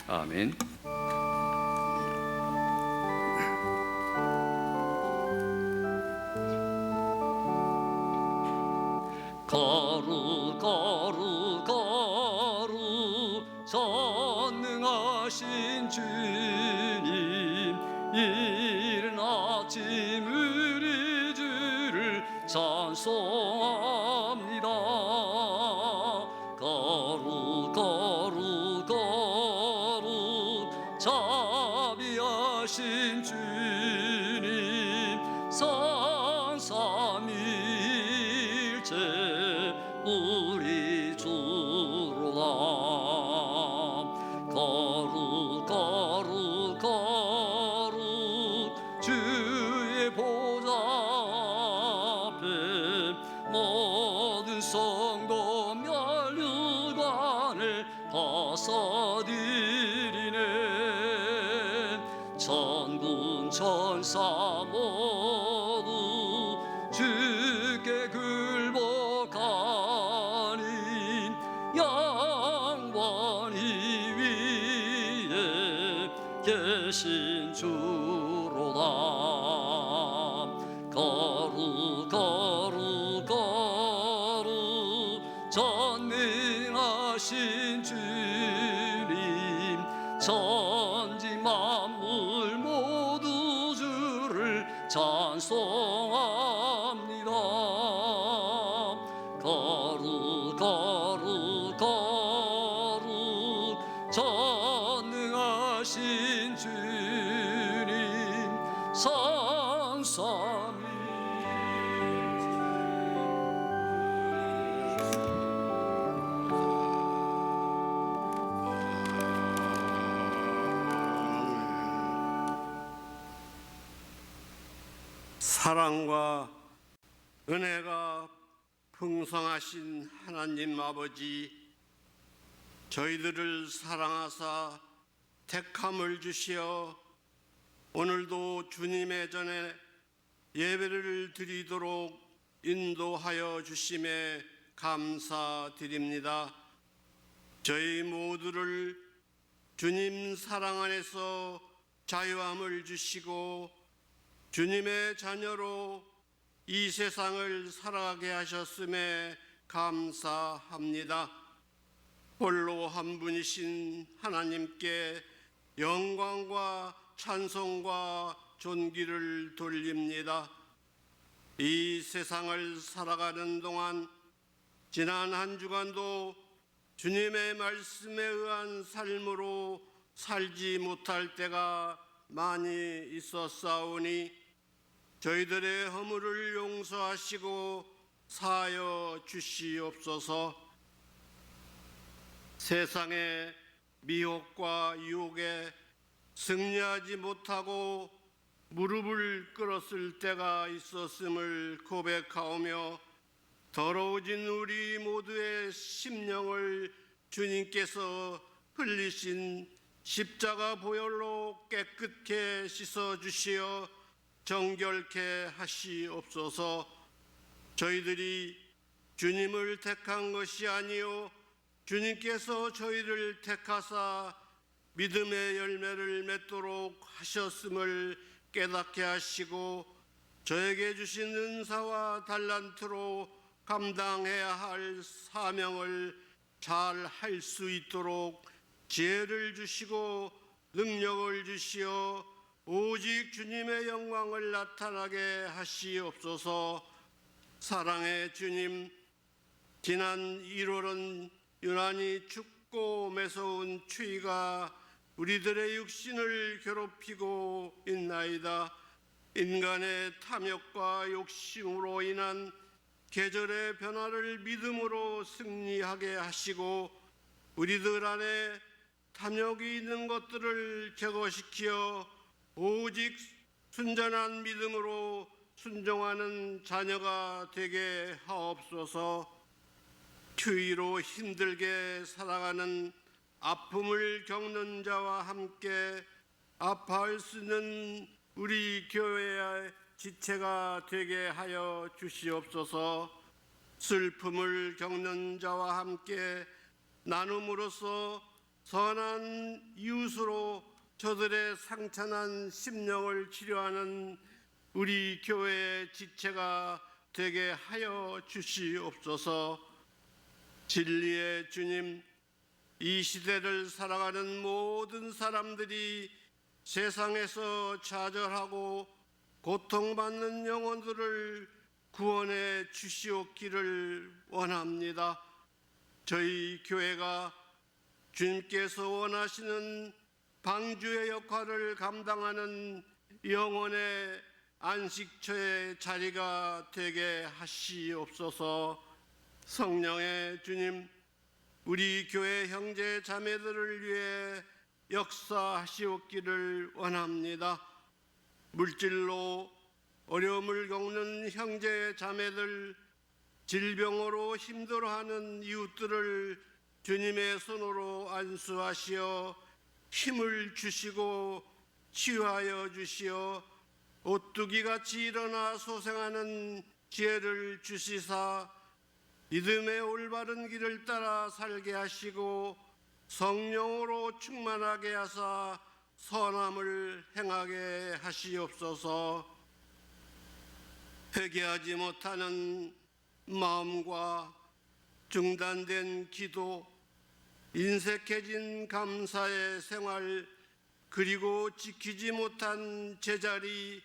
아멘. 거룩 거룩 거룩 전능하신 주님, 이른 아침 우리 주를 찬송합니다. 거룩 거룩 거룩 자비하신 주님, 성삼일체 우리 주로다. 거룩 거룩 거룩 주의 보좌 앞에 모든 성도 멸류관을 벗어드리네. 천군 천사 모두 주께 굴복하니 영원히 위에 계신 주로다. 거룩 거룩 거룩 전능하신 주님, 천지 만물 모두 주를 찬송합니다. 거룩 거룩 거룩 전능하신 주님, 성삼위 사랑과 은혜가 풍성하신 하나님 아버지, 저희들을 사랑하사 택함을 주시어 오늘도 주님의 전에 예배를 드리도록 인도하여 주심에 감사드립니다. 저희 모두를 주님 사랑 안에서 자유함을 주시고 주님의 자녀로 이 세상을 살아가게 하셨음에 감사합니다. 홀로 한 분이신 하나님께 영광과 찬송과 존귀를 돌립니다. 이 세상을 살아가는 동안 지난 한 주간도 주님의 말씀에 의한 삶으로 살지 못할 때가 많이 있었사오니 저희들의 허물을 용서하시고 사하여 주시옵소서. 세상의 미혹과 유혹에 승리하지 못하고 무릎을 꿇었을 때가 있었음을 고백하오며, 더러워진 우리 모두의 심령을 주님께서 흘리신 십자가 보혈로 깨끗게 씻어주시어 정결케 하시옵소서. 저희들이 주님을 택한 것이 아니요 주님께서 저희를 택하사 믿음의 열매를 맺도록 하셨음을 깨닫게 하시고, 저에게 주신 은사와 달란트로 감당해야 할 사명을 잘 할 수 있도록 지혜를 주시고 능력을 주시어 오직 주님의 영광을 나타나게 하시옵소서. 사랑의 주님, 지난 1월은 유난히 춥고 매서운 추위가 우리들의 육신을 괴롭히고 있나이다. 인간의 탐욕과 욕심으로 인한 계절의 변화를 믿음으로 승리하게 하시고, 우리들 안에 탐욕이 있는 것들을 제거시켜 오직 순전한 믿음으로 순종하는 자녀가 되게 하옵소서. 추위로 힘들게 살아가는 아픔을 겪는 자와 함께 아파할 수 있는 우리 교회의 지체가 되게 하여 주시옵소서. 슬픔을 겪는 자와 함께 나눔으로써 선한 이웃 저들의 상처난 심령을 치료하는 우리 교회의 지체가 되게 하여 주시옵소서. 진리의 주님, 이 시대를 살아가는 모든 사람들이 세상에서 좌절하고 고통받는 영혼들을 구원해 주시옵기를 원합니다. 저희 교회가 주님께서 원하시는 방주의 역할을 감당하는 영혼의 안식처의 자리가 되게 하시옵소서. 성령의 주님, 우리 교회 형제 자매들을 위해 역사하시옵기를 원합니다. 물질로 어려움을 겪는 형제 자매들, 질병으로 힘들어하는 이웃들을 주님의 손으로 안수하시어 힘을 주시고 치유하여 주시어 오뚜기같이 일어나 소생하는 지혜를 주시사 믿음의 올바른 길을 따라 살게 하시고 성령으로 충만하게 하사 선함을 행하게 하시옵소서. 회개하지 못하는 마음과 중단된 기도, 인색해진 감사의 생활, 그리고 지키지 못한 제자리,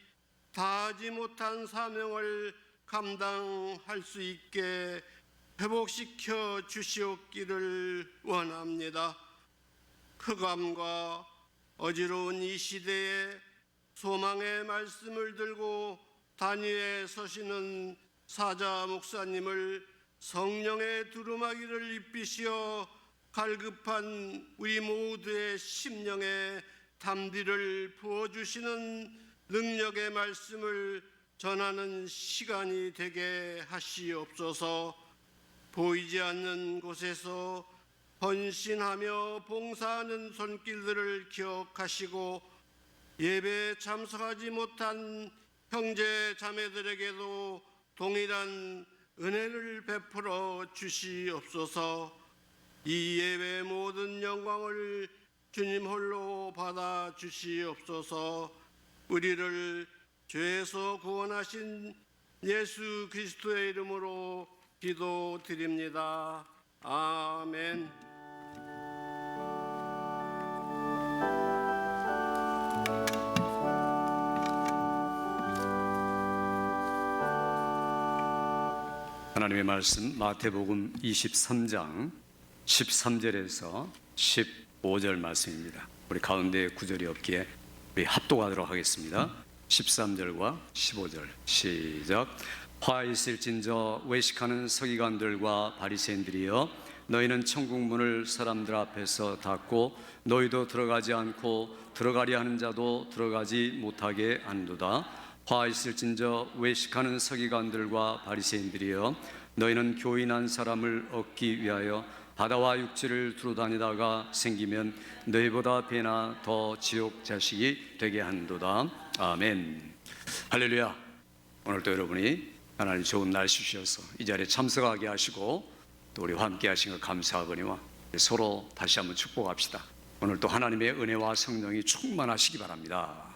다하지 못한 사명을 감당할 수 있게 회복시켜 주시옵기를 원합니다. 흑암과 어지러운 이 시대에 소망의 말씀을 들고 단위에 서시는 사자 목사님을 성령의 두루마기를 입히시어 갈급한 우리 모두의 심령에 담비를 부어주시는 능력의 말씀을 전하는 시간이 되게 하시옵소서. 보이지 않는 곳에서 헌신하며 봉사하는 손길들을 기억하시고 예배에 참석하지 못한 형제 자매들에게도 동일한 은혜를 베풀어 주시옵소서. 이 예배의 모든 영광을 주님 홀로 받아 주시옵소서. 우리를 죄에서 구원하신 예수 그리스도의 이름으로 기도드립니다. 아멘. 하나님의 말씀 마태복음 23장 13절에서 15절 말씀입니다. 우리 가운데 구절이 없기에 우리 합독하도록 하겠습니다. 13절과 15절 시작. 화 있을진저 외식하는 서기관들과 바리새인들이여, 너희는 천국 문을 사람들 앞에서 닫고 너희도 들어가지 않고 들어가려 하는 자도 들어가지 못하게 한도다. 화 있을진저 외식하는 서기관들과 바리새인들이여, 너희는 교인한 사람을 얻기 위하여 바다와 육지를 두루다니다가 생기면 너희보다 배나 더 지옥 자식이 되게 한도다. 아멘. 할렐루야. 오늘도 여러분이 하나님 좋은 날 주셔서 이 자리에 참석하게 하시고 또 우리와 함께 하신 것 감사하거니와 서로 다시 한번 축복합시다. 오늘 또 하나님의 은혜와 성령이 충만하시기 바랍니다.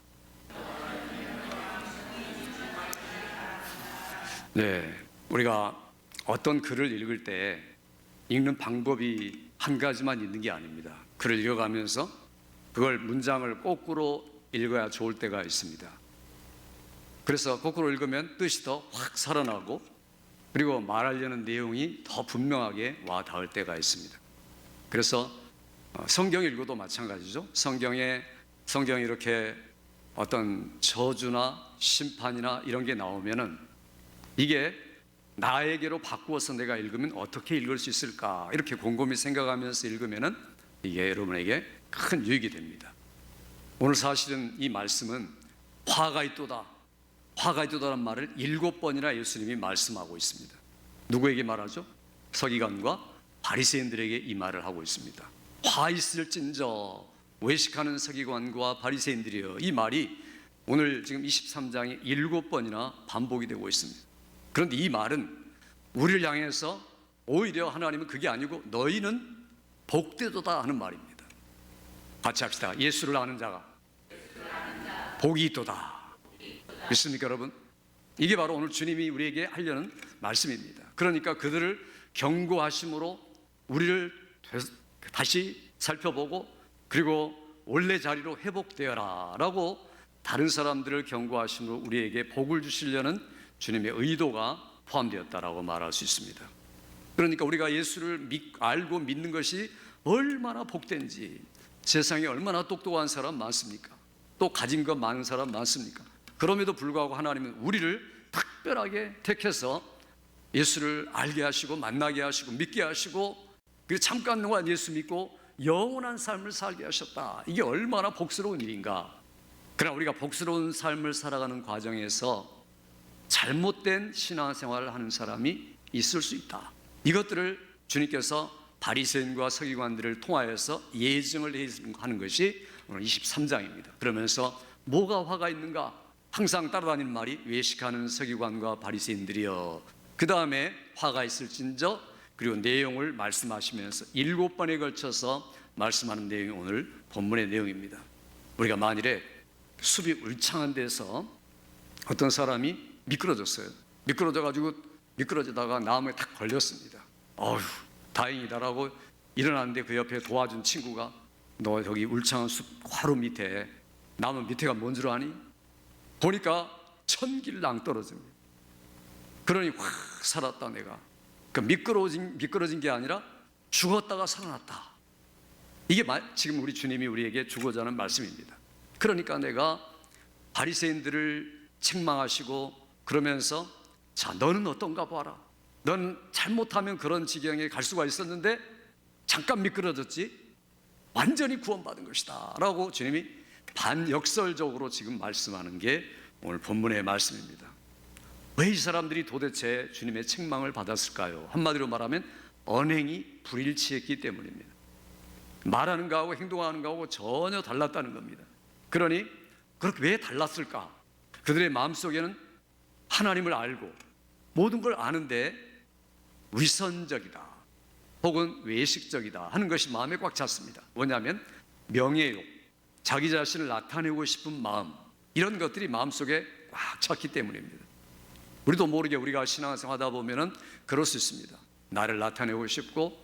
네, 우리가 어떤 글을 읽을 때 읽는 방법이 한 가지만 있는 게 아닙니다. 글을 읽어가면서 그걸 문장을 거꾸로 읽어야 좋을 때가 있습니다. 그래서 거꾸로 읽으면 뜻이 더 확 살아나고 그리고 말하려는 내용이 더 분명하게 와 닿을 때가 있습니다. 그래서 성경 읽어도 마찬가지죠. 성경에 이렇게 어떤 저주나 심판이나 이런 게 나오면은 이게 나에게로 바꾸어서 내가 읽으면 어떻게 읽을 수 있을까 이렇게 곰곰이 생각하면서 읽으면은 이게 여러분에게 큰 유익이 됩니다. 오늘 사실은 이 말씀은 화가 있도다라는 말을 7번이나 예수님이 말씀하고 있습니다. 누구에게 말하죠? 서기관과 바리새인들에게 이 말을 하고 있습니다. 화 있을진저 외식하는 서기관과 바리새인들이여, 이 말이 오늘 지금 23장에 7번이나 반복이 되고 있습니다. 그런데 이 말은 우리를 향해서 오히려 하나님은 그게 아니고 너희는 복되도다 하는 말입니다. 같이 합시다. 예수를 아는 자가 복이 있도다. 믿습니까 여러분? 이게 바로 오늘 주님이 우리에게 하려는 말씀입니다. 그러니까 그들을 경고하심으로 우리를 다시 살펴보고 그리고 원래 자리로 회복되어라 라고 다른 사람들을 경고하심으로 우리에게 복을 주시려는 주님의 의도가 포함되었다라고 말할 수 있습니다. 그러니까 우리가 예수를 알고 믿는 것이 얼마나 복된지, 세상에 얼마나 똑똑한 사람 많습니까? 또 가진 것 많은 사람 많습니까? 그럼에도 불구하고 하나님은 우리를 특별하게 택해서 예수를 알게 하시고 만나게 하시고 믿게 하시고 그 잠깐 동안 예수 믿고 영원한 삶을 살게 하셨다. 이게 얼마나 복스러운 일인가. 그러나 우리가 복스러운 삶을 살아가는 과정에서 잘못된 신앙생활을 하는 사람이 있을 수 있다. 이것들을 주님께서 바리새인과 서기관들을 통하여서 예증을 하는 것이 오늘 23장입니다. 그러면서 뭐가 화가 있는가? 항상 따라다니는 말이 외식하는 서기관과 바리새인들이여. 그 다음에 화가 있을진저 그리고 내용을 말씀하시면서 7번에 걸쳐서 말씀하는 내용이 오늘 본문의 내용입니다. 우리가 만일에 숲이 울창한 데서 어떤 사람이 미끄러졌어요. 미끄러지다가 나무에 탁 걸렸습니다. 어휴, 다행이다라고 일어났는데 그 옆에 도와준 친구가 너 여기 울창한 숲 화로 밑에 나무 밑에가 뭔 줄 아니? 보니까 천길랑 떨어집니다. 그러니 확 살았다 내가. 그 미끄러진 게 아니라 죽었다가 살아났다. 이게 지금 우리 주님이 우리에게 주고자 하는 말씀입니다. 그러니까 내가 바리새인들을 책망하시고 그러면서 자 너는 어떤가 봐라. 넌 잘못하면 그런 지경에 갈 수가 있었는데 잠깐 미끄러졌지 완전히 구원받은 것이다 라고 주님이 반역설적으로 지금 말씀하는 게 오늘 본문의 말씀입니다. 왜 이 사람들이 도대체 주님의 책망을 받았을까요? 한마디로 말하면 언행이 불일치했기 때문입니다. 말하는 거하고 행동하는 거하고 전혀 달랐다는 겁니다. 그러니 그렇게 왜 달랐을까? 그들의 마음속에는 하나님을 알고 모든 걸 아는데 위선적이다 혹은 외식적이다 하는 것이 마음에 꽉 찼습니다. 뭐냐면 명예욕, 자기 자신을 나타내고 싶은 마음, 이런 것들이 마음속에 꽉 찼기 때문입니다. 우리도 모르게 우리가 신앙생활 하다 보면은 그럴 수 있습니다. 나를 나타내고 싶고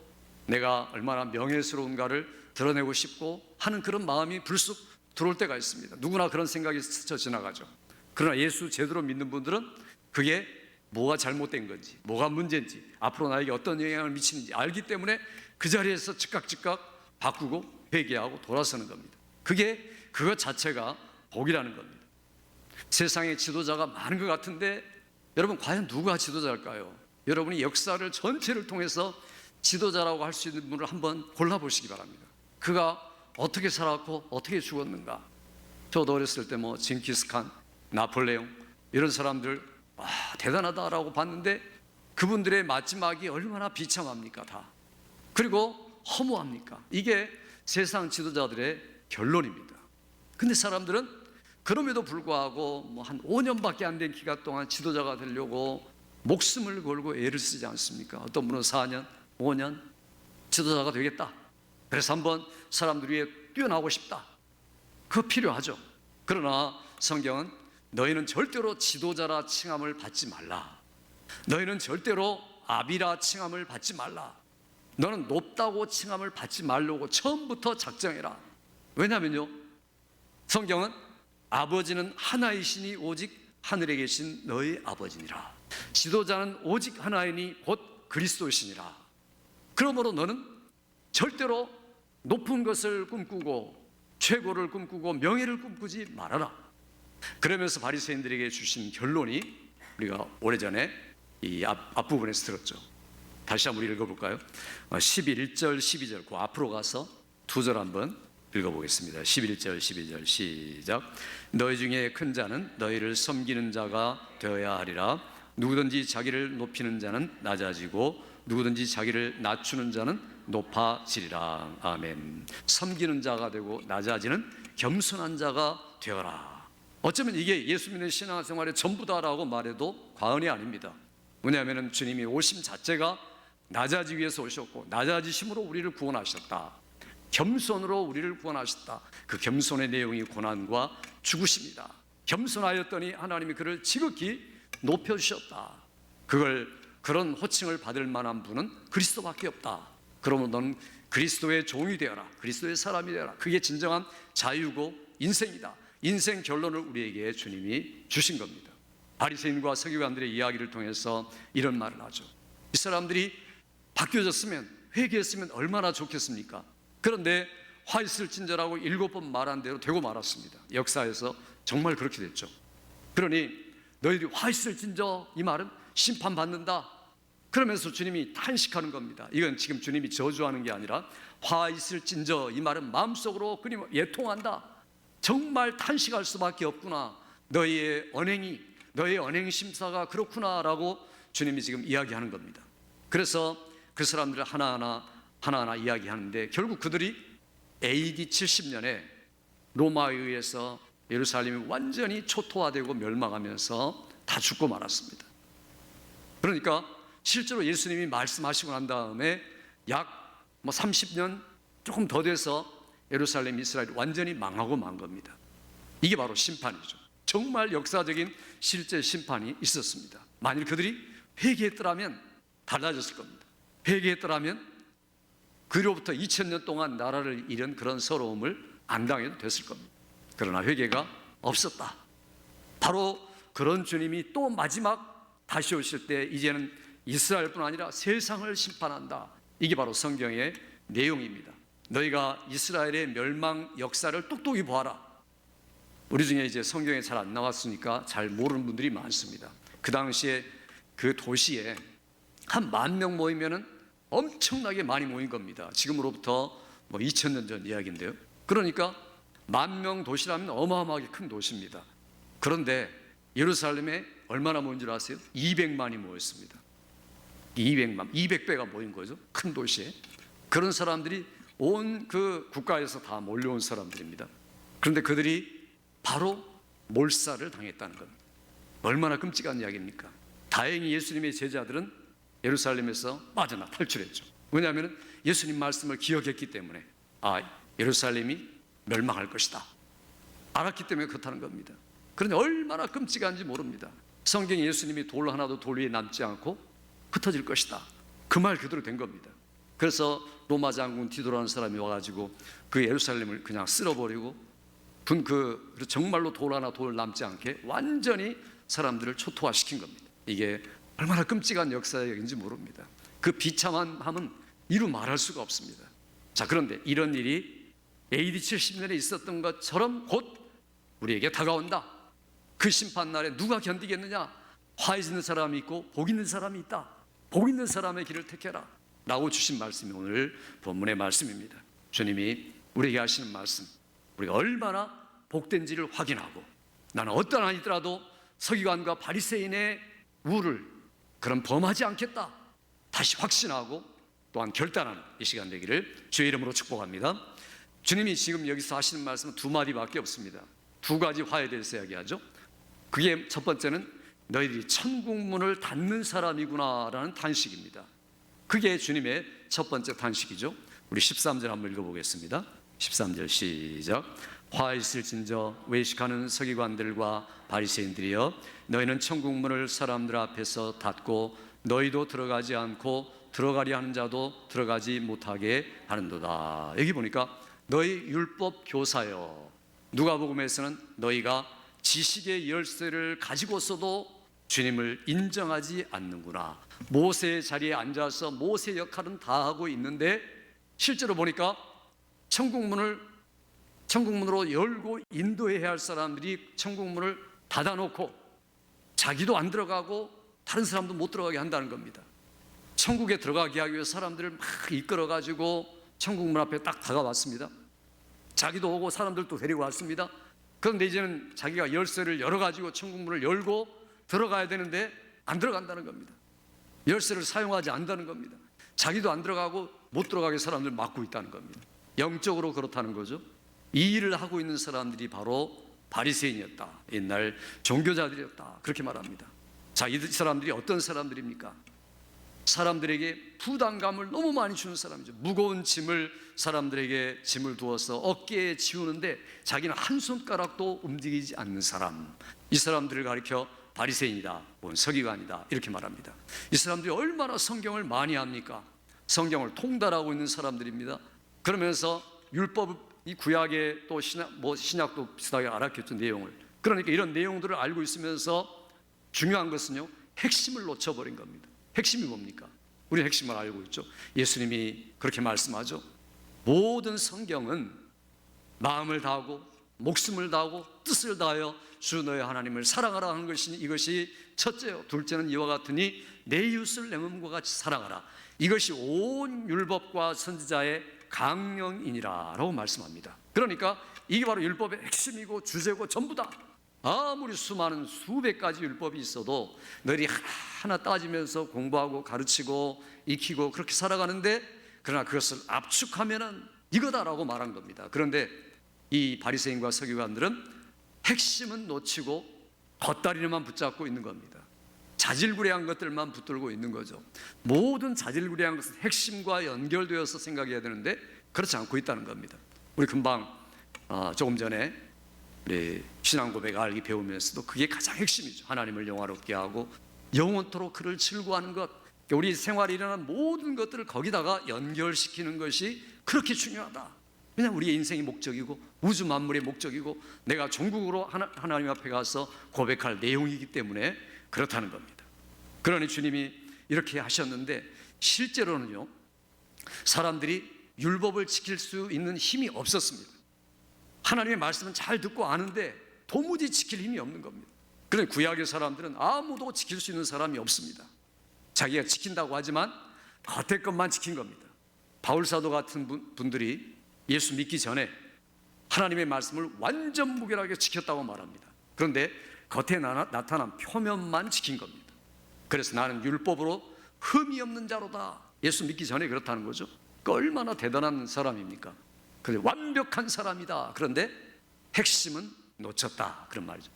내가 얼마나 명예스러운가를 드러내고 싶고 하는 그런 마음이 불쑥 들어올 때가 있습니다. 누구나 그런 생각이 스쳐 지나가죠. 그러나 예수 제대로 믿는 분들은 그게 뭐가 잘못된 건지, 뭐가 문제인지, 앞으로 나에게 어떤 영향을 미치는지 알기 때문에 그 자리에서 즉각 바꾸고 회개하고 돌아서는 겁니다. 그것 자체가 복이라는 겁니다. 세상에 지도자가 많은 것 같은데 여러분 과연 누가 지도자일까요? 여러분이 역사를 전체를 통해서 지도자라고 할 수 있는 분을 한번 골라보시기 바랍니다. 그가 어떻게 살았고 어떻게 죽었는가. 저도 어렸을 때 징기스칸, 나폴레옹 이런 사람들 대단하다라고 봤는데 그분들의 마지막이 얼마나 비참합니까 다. 그리고 허무합니까? 이게 세상 지도자들의 결론입니다. 근데 사람들은 그럼에도 불구하고 한 5년밖에 안 된 기간 동안 지도자가 되려고 목숨을 걸고 애를 쓰지 않습니까? 어떤 분은 4년, 5년 지도자가 되겠다. 그래서 한번 사람들 위해 뛰어나고 싶다. 그거 필요하죠. 그러나 성경은 너희는 절대로 지도자라 칭함을 받지 말라. 너희는 절대로 아비라 칭함을 받지 말라. 너는 높다고 칭함을 받지 말라고 처음부터 작정해라. 왜냐면요, 성경은 아버지는 하나이시니 오직 하늘에 계신 너희 아버지니라. 지도자는 오직 하나이니 곧 그리스도시니라. 그러므로 너는 절대로 높은 것을 꿈꾸고 최고를 꿈꾸고 명예를 꿈꾸지 말아라. 그러면서 바리새인들에게 주신 결론이 우리가 오래전에 이 앞부분에서 들었죠. 다시 한번 읽어볼까요? 11절 12절 그 앞으로 가서 두 절 한번 읽어보겠습니다. 11절 12절 시작. 너희 중에 큰 자는 너희를 섬기는 자가 되어야 하리라. 누구든지 자기를 높이는 자는 낮아지고 누구든지 자기를 낮추는 자는 높아지리라. 아멘. 섬기는 자가 되고 낮아지는 겸손한 자가 되어라. 어쩌면 이게 예수 믿는 신앙생활의 전부다라고 말해도 과언이 아닙니다. 왜냐하면 주님이 오심 자체가 낮아지기 위해서 오셨고 낮아지심으로 우리를 구원하셨다. 겸손으로 우리를 구원하셨다. 그 겸손의 내용이 고난과 죽으심이다. 겸손하였더니 하나님이 그를 지극히 높여주셨다. 그런 호칭을 받을 만한 분은 그리스도밖에 없다. 그러면 너는 그리스도의 종이 되어라. 그리스도의 사람이 되어라. 그게 진정한 자유고 인생이다. 인생 결론을 우리에게 주님이 주신 겁니다. 바리새인과 서기관들의 이야기를 통해서 이런 말을 하죠. 이 사람들이 바뀌어졌으면, 회개했으면 얼마나 좋겠습니까? 그런데 화 있을진저라고 7번 말한 대로 되고 말았습니다. 역사에서 정말 그렇게 됐죠. 그러니 너희들이 화 있을진저, 이 말은 심판받는다. 그러면서 주님이 탄식하는 겁니다. 이건 지금 주님이 저주하는 게 아니라 화 있을진저, 이 말은 마음속으로 그님 애통한다. 정말 탄식할 수밖에 없구나. 너희의 언행이, 너희의 언행 심사가 그렇구나라고 주님이 지금 이야기하는 겁니다. 그래서 그 사람들을 하나하나 이야기하는데, 결국 그들이 AD 70년에 로마에 의해서 예루살렘이 완전히 초토화되고 멸망하면서 다 죽고 말았습니다. 그러니까 실제로 예수님이 말씀하시고 난 다음에 약 30년 조금 더 돼서 예루살렘, 이스라엘이 완전히 망하고 만 겁니다. 이게 바로 심판이죠. 정말 역사적인 실제 심판이 있었습니다. 만일 그들이 회개했더라면 달라졌을 겁니다. 회개했더라면 그로부터 2000년 동안 나라를 잃은 그런 서러움을 안 당해도 됐을 겁니다. 그러나 회개가 없었다. 바로 그런 주님이 또 마지막 다시 오실 때 이제는 이스라엘뿐 아니라 세상을 심판한다. 이게 바로 성경의 내용입니다. 너희가 이스라엘의 멸망 역사를 똑똑히 보아라. 우리 중에 이제 성경에 잘 안 나왔으니까 잘 모르는 분들이 많습니다. 그 당시에 그 도시에 한 10,000명 모이면은 엄청나게 많이 모인 겁니다. 지금으로부터 2000년 전 이야기인데요. 그러니까 10,000명 도시라면 어마어마하게 큰 도시입니다. 그런데 예루살렘에 얼마나 모인 줄 아세요? 200만이 모였습니다. 200배가 모인 거죠. 큰 도시에. 그런 사람들이 온 그 국가에서 다 몰려온 사람들입니다. 그런데 그들이 바로 몰살을 당했다는 겁니다. 얼마나 끔찍한 이야기입니까? 다행히 예수님의 제자들은 예루살렘에서 빠져나 탈출했죠. 왜냐하면 예수님 말씀을 기억했기 때문에, 예루살렘이 멸망할 것이다 알았기 때문에 그렇다는 겁니다. 그런데 얼마나 끔찍한지 모릅니다. 성경에 예수님이 돌 하나도 돌 위에 남지 않고 흩어질 것이다, 그 말 그대로 된 겁니다. 그래서 로마 장군 디도라는 사람이 와가지고 그 예루살렘을 그냥 쓸어버리고 정말로 돌 하나 돌 남지 않게 완전히 사람들을 초토화시킨 겁니다. 이게 얼마나 끔찍한 역사인지 모릅니다. 그 비참함은 이루 말할 수가 없습니다. 자, 그런데 이런 일이 AD 70년에 있었던 것처럼 곧 우리에게 다가온다. 그 심판날에 누가 견디겠느냐? 화 있는 사람이 있고 복 있는 사람이 있다. 복 있는 사람의 길을 택해라 라고 주신 말씀이 오늘 본문의 말씀입니다. 주님이 우리에게 하시는 말씀, 우리가 얼마나 복된지를 확인하고, 나는 어떤 아니더라도 서기관과 바리새인의 우를 그런 범하지 않겠다 다시 확신하고 또한 결단하는 이 시간 되기를 주의 이름으로 축복합니다. 주님이 지금 여기서 하시는 말씀은 2마디밖에 없습니다. 2가지 화에 대해서 이야기하죠. 그게 첫 번째는 너희들이 천국문을 닫는 사람이구나 라는 탄식입니다. 그게 주님의 첫 번째 탄식이죠. 우리 13절 한번 읽어보겠습니다. 13절 시작. 화 있을진저 외식하는 서기관들과 바리새인들이여, 너희는 천국문을 사람들 앞에서 닫고 너희도 들어가지 않고 들어가려 하는 자도 들어가지 못하게 하는도다. 여기 보니까 너희 율법 교사여, 누가복음에서는 너희가 지식의 열쇠를 가지고서도 주님을 인정하지 않는구나. 모세의 자리에 앉아서 모세 역할은 다 하고 있는데 실제로 보니까 천국문으로 열고 인도해야 할 사람들이 천국문을 닫아놓고 자기도 안 들어가고 다른 사람도 못 들어가게 한다는 겁니다. 천국에 들어가게 하기 위해 사람들을 막 이끌어가지고 천국문 앞에 딱 다가왔습니다. 자기도 오고 사람들도 데리고 왔습니다. 그런데 이제는 자기가 열쇠를 열어가지고 천국문을 열고 들어가야 되는데 안 들어간다는 겁니다. 열쇠를 사용하지 않는다는 겁니다. 자기도 안 들어가고 못 들어가게 사람들 막고 있다는 겁니다. 영적으로 그렇다는 거죠. 이 일을 하고 있는 사람들이 바로 바리새인이었다, 옛날 종교자들이었다, 그렇게 말합니다. 자, 이 사람들이 어떤 사람들입니까? 사람들에게 부담감을 너무 많이 주는 사람이죠. 무거운 사람들에게 짐을 두어서 어깨에 지우는데 자기는 한 손가락도 움직이지 않는 사람, 이 사람들을 가리켜 바리새인이다, 혹은 서기관이다 이렇게 말합니다. 이 사람들이 얼마나 성경을 많이 합니까? 성경을 통달하고 있는 사람들입니다. 그러면서 율법, 이 구약의 또 신약도 비슷하게 알았겠죠, 내용을. 그러니까 이런 내용들을 알고 있으면서 중요한 것은요, 핵심을 놓쳐버린 겁니다. 핵심이 뭡니까? 우리 핵심을 알고 있죠. 예수님이 그렇게 말씀하죠. 모든 성경은 마음을 다하고 목숨을 다하고 뜻을 다하여 주 너의 하나님을 사랑하라 하는 것이 이것이 첫째요. 둘째는 이와 같으니 내 이웃을 내 몸과 같이 사랑하라. 이것이 온 율법과 선지자의 강령이니라 라고 말씀합니다. 그러니까 이게 바로 율법의 핵심이고 주제고 전부다. 아무리 수많은 수백 가지 율법이 있어도 너희 하나 따지면서 공부하고 가르치고 익히고 그렇게 살아가는데, 그러나 그것을 압축하면은 이거다라고 말한 겁니다. 그런데 이 바리새인과 서기관들은 핵심은 놓치고 겉다리만 붙잡고 있는 겁니다. 자질구레한 것들만 붙들고 있는 거죠. 모든 자질구레한 것은 핵심과 연결되어서 생각해야 되는데 그렇지 않고 있다는 겁니다. 우리 금방 조금 전에 우리 신앙 고백 알기 배우면서도 그게 가장 핵심이죠. 하나님을 영화롭게 하고 영원토록 그를 즐거워하는 것, 우리 생활에 일어나는 모든 것들을 거기다가 연결시키는 것이 그렇게 중요하다. 왜냐하면 우리의 인생이 목적이고 우주 만물의 목적이고 내가 종국으로 하나님 앞에 가서 고백할 내용이기 때문에 그렇다는 겁니다. 그러니 주님이 이렇게 하셨는데 실제로는요, 사람들이 율법을 지킬 수 있는 힘이 없었습니다. 하나님의 말씀은 잘 듣고 아는데 도무지 지킬 힘이 없는 겁니다. 그런데 구약의 사람들은 아무도 지킬 수 있는 사람이 없습니다. 자기가 지킨다고 하지만 겉에 것만 지킨 겁니다. 바울사도 같은 분들이 예수 믿기 전에 하나님의 말씀을 완전 무결하게 지켰다고 말합니다. 그런데 겉에 나타난 표면만 지킨 겁니다. 그래서 나는 율법으로 흠이 없는 자로다. 예수 믿기 전에 그렇다는 거죠. 그 얼마나 대단한 사람입니까? 그런데 완벽한 사람이다. 그런데 핵심은 놓쳤다, 그런 말이죠.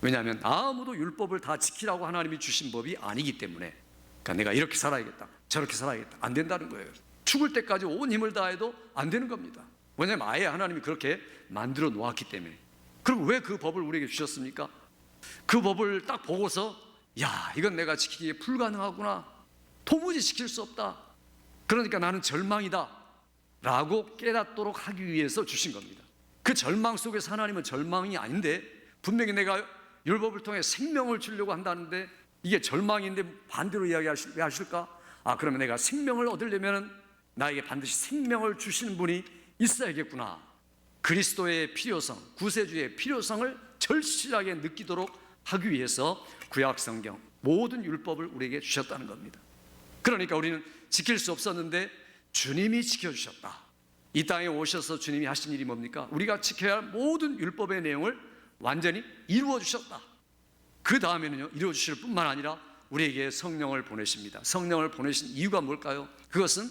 왜냐하면 아무도 율법을 다 지키라고 하나님이 주신 법이 아니기 때문에, 그러니까 내가 이렇게 살아야겠다, 저렇게 살아야겠다, 안 된다는 거예요. 죽을 때까지 온 힘을 다해도 안 되는 겁니다. 왜냐하면 아예 하나님이 그렇게 만들어 놓았기 때문에. 그리고 왜 그 법을 우리에게 주셨습니까? 그 법을 딱 보고서 야, 이건 내가 지키기에 불가능하구나, 도무지 지킬 수 없다, 그러니까 나는 절망이다 라고 깨닫도록 하기 위해서 주신 겁니다. 그 절망 속에서 하나님은 절망이 아닌데, 분명히 내가 율법을 통해 생명을 주려고 한다는데 이게 절망인데 반대로 왜 하실까? 그러면 내가 생명을 얻으려면 나에게 반드시 생명을 주시는 분이 있어야겠구나. 그리스도의 필요성, 구세주의 필요성을 절실하게 느끼도록 하기 위해서 구약 성경 모든 율법을 우리에게 주셨다는 겁니다. 그러니까 우리는 지킬 수 없었는데 주님이 지켜주셨다. 이 땅에 오셔서 주님이 하신 일이 뭡니까? 우리가 지켜야 할 모든 율법의 내용을 완전히 이루어 주셨다. 그 다음에는요, 이루어 주실 뿐만 아니라 우리에게 성령을 보내십니다. 성령을 보내신 이유가 뭘까요? 그것은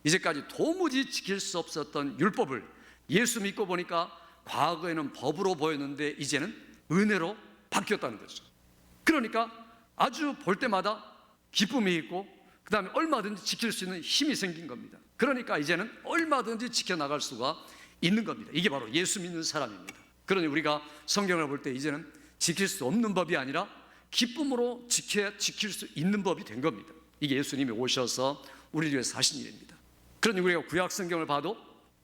이제까지 도무지 지킬 수 없었던 율법을 예수 믿고 보니까 과거에는 법으로 보였는데 이제는 은혜로 바뀌었다는 거죠. 그러니까 아주 볼 때마다 기쁨이 있고 그 다음에 얼마든지 지킬 수 있는 힘이 생긴 겁니다. 그러니까 이제는 얼마든지 지켜나갈 수가 있는 겁니다. 이게 바로 예수 믿는 사람입니다. 그러니 우리가 성경을 볼 때 이제는 지킬 수 없는 법이 아니라 기쁨으로 지킬 수 있는 법이 된 겁니다. 이게 예수님이 오셔서 우리를 위해서 하신 일입니다. 그러니 우리가 구약 성경을 봐도